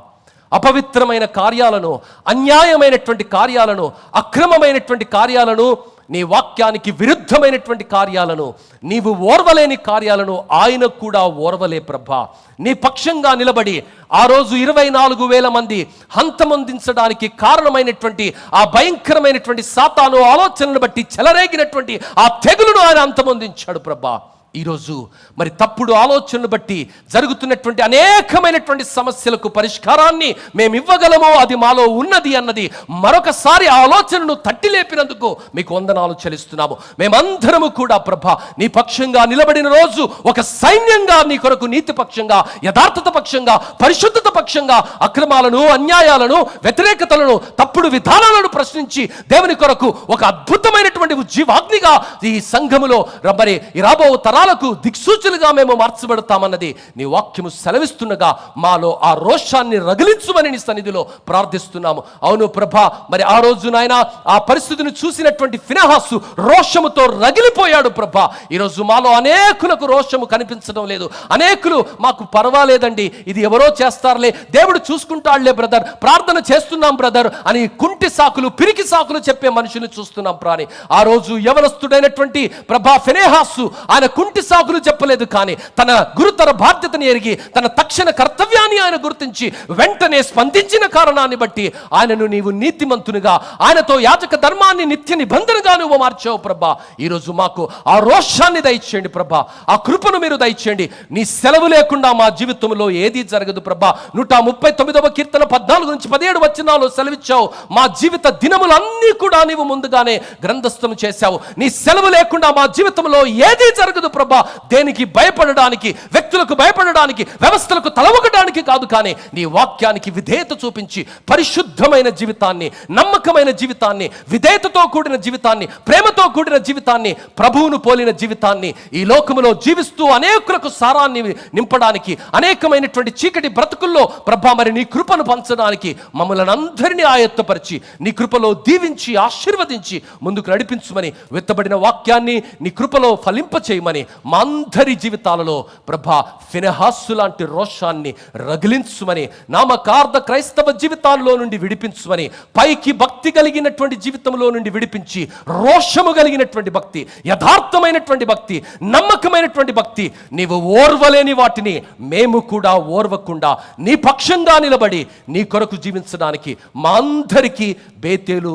అపవిత్రమైన కార్యాలను, అన్యాయమైనటువంటి కార్యాలను, అక్రమమైనటువంటి కార్యాలను, నీ వాక్యానికి విరుద్ధమైనటువంటి కార్యాలను, నీవు ఓర్వలేని కార్యాలను ఆయన కూడా ఓర్వలే ప్రభా. నీ పక్షంగా నిలబడి ఆ రోజు 24,000 మంది హంతమొందించడానికి కారణమైనటువంటి ఆ భయంకరమైనటువంటి సాతాను ఆలోచనను బట్టి చెలరేగినటువంటి ఆ తెగులును ఆయన అంతమొందించాడు ప్రభా. ఈరోజు మరి తప్పుడు ఆలోచనను బట్టి జరుగుతున్నటువంటి అనేకమైనటువంటి సమస్యలకు పరిష్కారాన్ని మేము ఇవ్వగలమో అది మాలో ఉన్నది అన్నది మరొకసారి ఆ ఆలోచనను తట్టి లేపినందుకు మీకు వందనాలు చెల్లిస్తున్నాము. మేమందరము కూడా ప్రభా నీ పక్షంగా నిలబడిన రోజు ఒక సైన్యంగా నీ కొరకు నీతి పక్షంగా, యథార్థత పక్షంగా, పరిశుద్ధత పక్షంగా అక్రమాలను, అన్యాయాలను, వ్యతిరేకతలను, తప్పుడు విధానాలను ప్రశ్నించి దేవుని కొరకు ఒక అద్భుతమైనటువంటి జీవాగ్నిగా ఈ సంఘములో మరి రాబో తరాలకు దిక్సూచులుగా మేము మార్చబడతామన్నది నీ వాక్యము సెలవిస్తుండగా మాలో ఆ రోషాన్ని రగిలించుమని నీ సన్నిధిలో ప్రార్థిస్తున్నాము. అవును ప్రభా, మరి ఆ రోజు నాయన ఆ పరిస్థితిని చూసినటువంటి ఫినెహాసు రోషముతో రగిలిపోయాడు ప్రభా. ఈరోజు మాలో అనేకులకు రోషము కనిపించడం లేదు. అనేకులు మాకు పర్వాలేదండి, ఇది ఎవరో చేస్తారులే, దేవుడు చూసుకుంటాడులే బ్రదర్, ప్రార్థన చేస్తున్నాం బ్రదర్ అని కుంటి సాకులు, పిరికి సాకులు చెప్పే మనుషులు చూస్తున్నాం ప్రాణి. ఆ రోజు యవనస్తుడైనటువంటి ప్రభా ఫినెహాసు ఆయన కుంటి కుంటి సాకులు చెప్పలేదు, కానీ తన గురుతర బాధ్యతని ఎరిగి తన తక్షణ కర్తవ్యాన్ని ఆయన గుర్తించి వెంటనే స్పందించిన కారణాన్ని బట్టి ఆయనను నీవు నీతిమంతునిగా, ఆయనతో యాజక ధర్మాన్ని నిత్య నిబంధనగా నువ్వు మార్చావు ప్రభా. ఈరోజు మాకు ఆ రోషాన్ని దయచేయండి ప్రభా, ఆ కృపను మీరు దయచేయండి. నీ సెలవు లేకుండా మా జీవితంలో ఏదీ జరగదు ప్రభా. 139వ కీర్తన 14-17 వచనాలు సెలవిచ్చావు. మా జీవిత దినములన్నీ కూడా నీవు ముందుగానే గ్రంథస్థం చేశావు. నీ సెలవు లేకుండా మా జీవితంలో ఏదీ జరగదు ప్రభా. దేనికి భయపడడానికి, వ్యక్తులకు భయపడడానికి, వ్యవస్థలకు తలవగడానికి కాదు, కానీ నీ వాక్యానికి విధేయత చూపించి పరిశుద్ధమైన జీవితాన్ని, నమ్మకమైన జీవితాన్ని, విధేయతతో కూడిన జీవితాన్ని, ప్రేమతో కూడిన జీవితాన్ని, ప్రభువును పోలిన జీవితాన్ని ఈ లోకములో జీవిస్తూ అనేకులకు సారాన్ని నింపడానికి, అనేకమైనటువంటి చీకటి బ్రతుకుల్లో ప్రభా మరి నీ కృపను పంచడానికి మమ్మల్ని అందరినీ ఆయత్తపరిచి నీ కృపలో దీవించి ఆశీర్వదించి ముందుకు నడిపించుమని, వెత్తబడిన వాక్యాన్ని నీ కృపలో ఫలింప చేయమని, మా అందరి జీవితాలలో ప్రభా ఫినెహాసు లాంటి రోషాన్ని రగిలించుమని, నామకార్థ క్రైస్తవ జీవితాల్లో నుండి విడిపించుమని, పైకి భక్తి కలిగినటువంటి జీవితంలో నుండి విడిపించి రోషము కలిగినటువంటి భక్తి, యథార్థమైనటువంటి భక్తి, నమ్మకమైనటువంటి భక్తి, నీవు ఓర్వలేని వాటిని మేము కూడా ఓర్వకుండా నీ పక్షంగా నిలబడి నీ కొరకు జీవించడానికి మా అందరికీ బేతేలు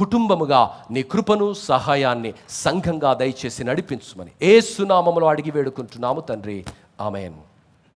కుటుంబముగా నీ కృపను, సహాయాన్ని సంఘంగా దయచేసి నడిపించుమని యేసు నామములో అడిగి వేడుకుంటున్నాము తండ్రి. ఆమేన్.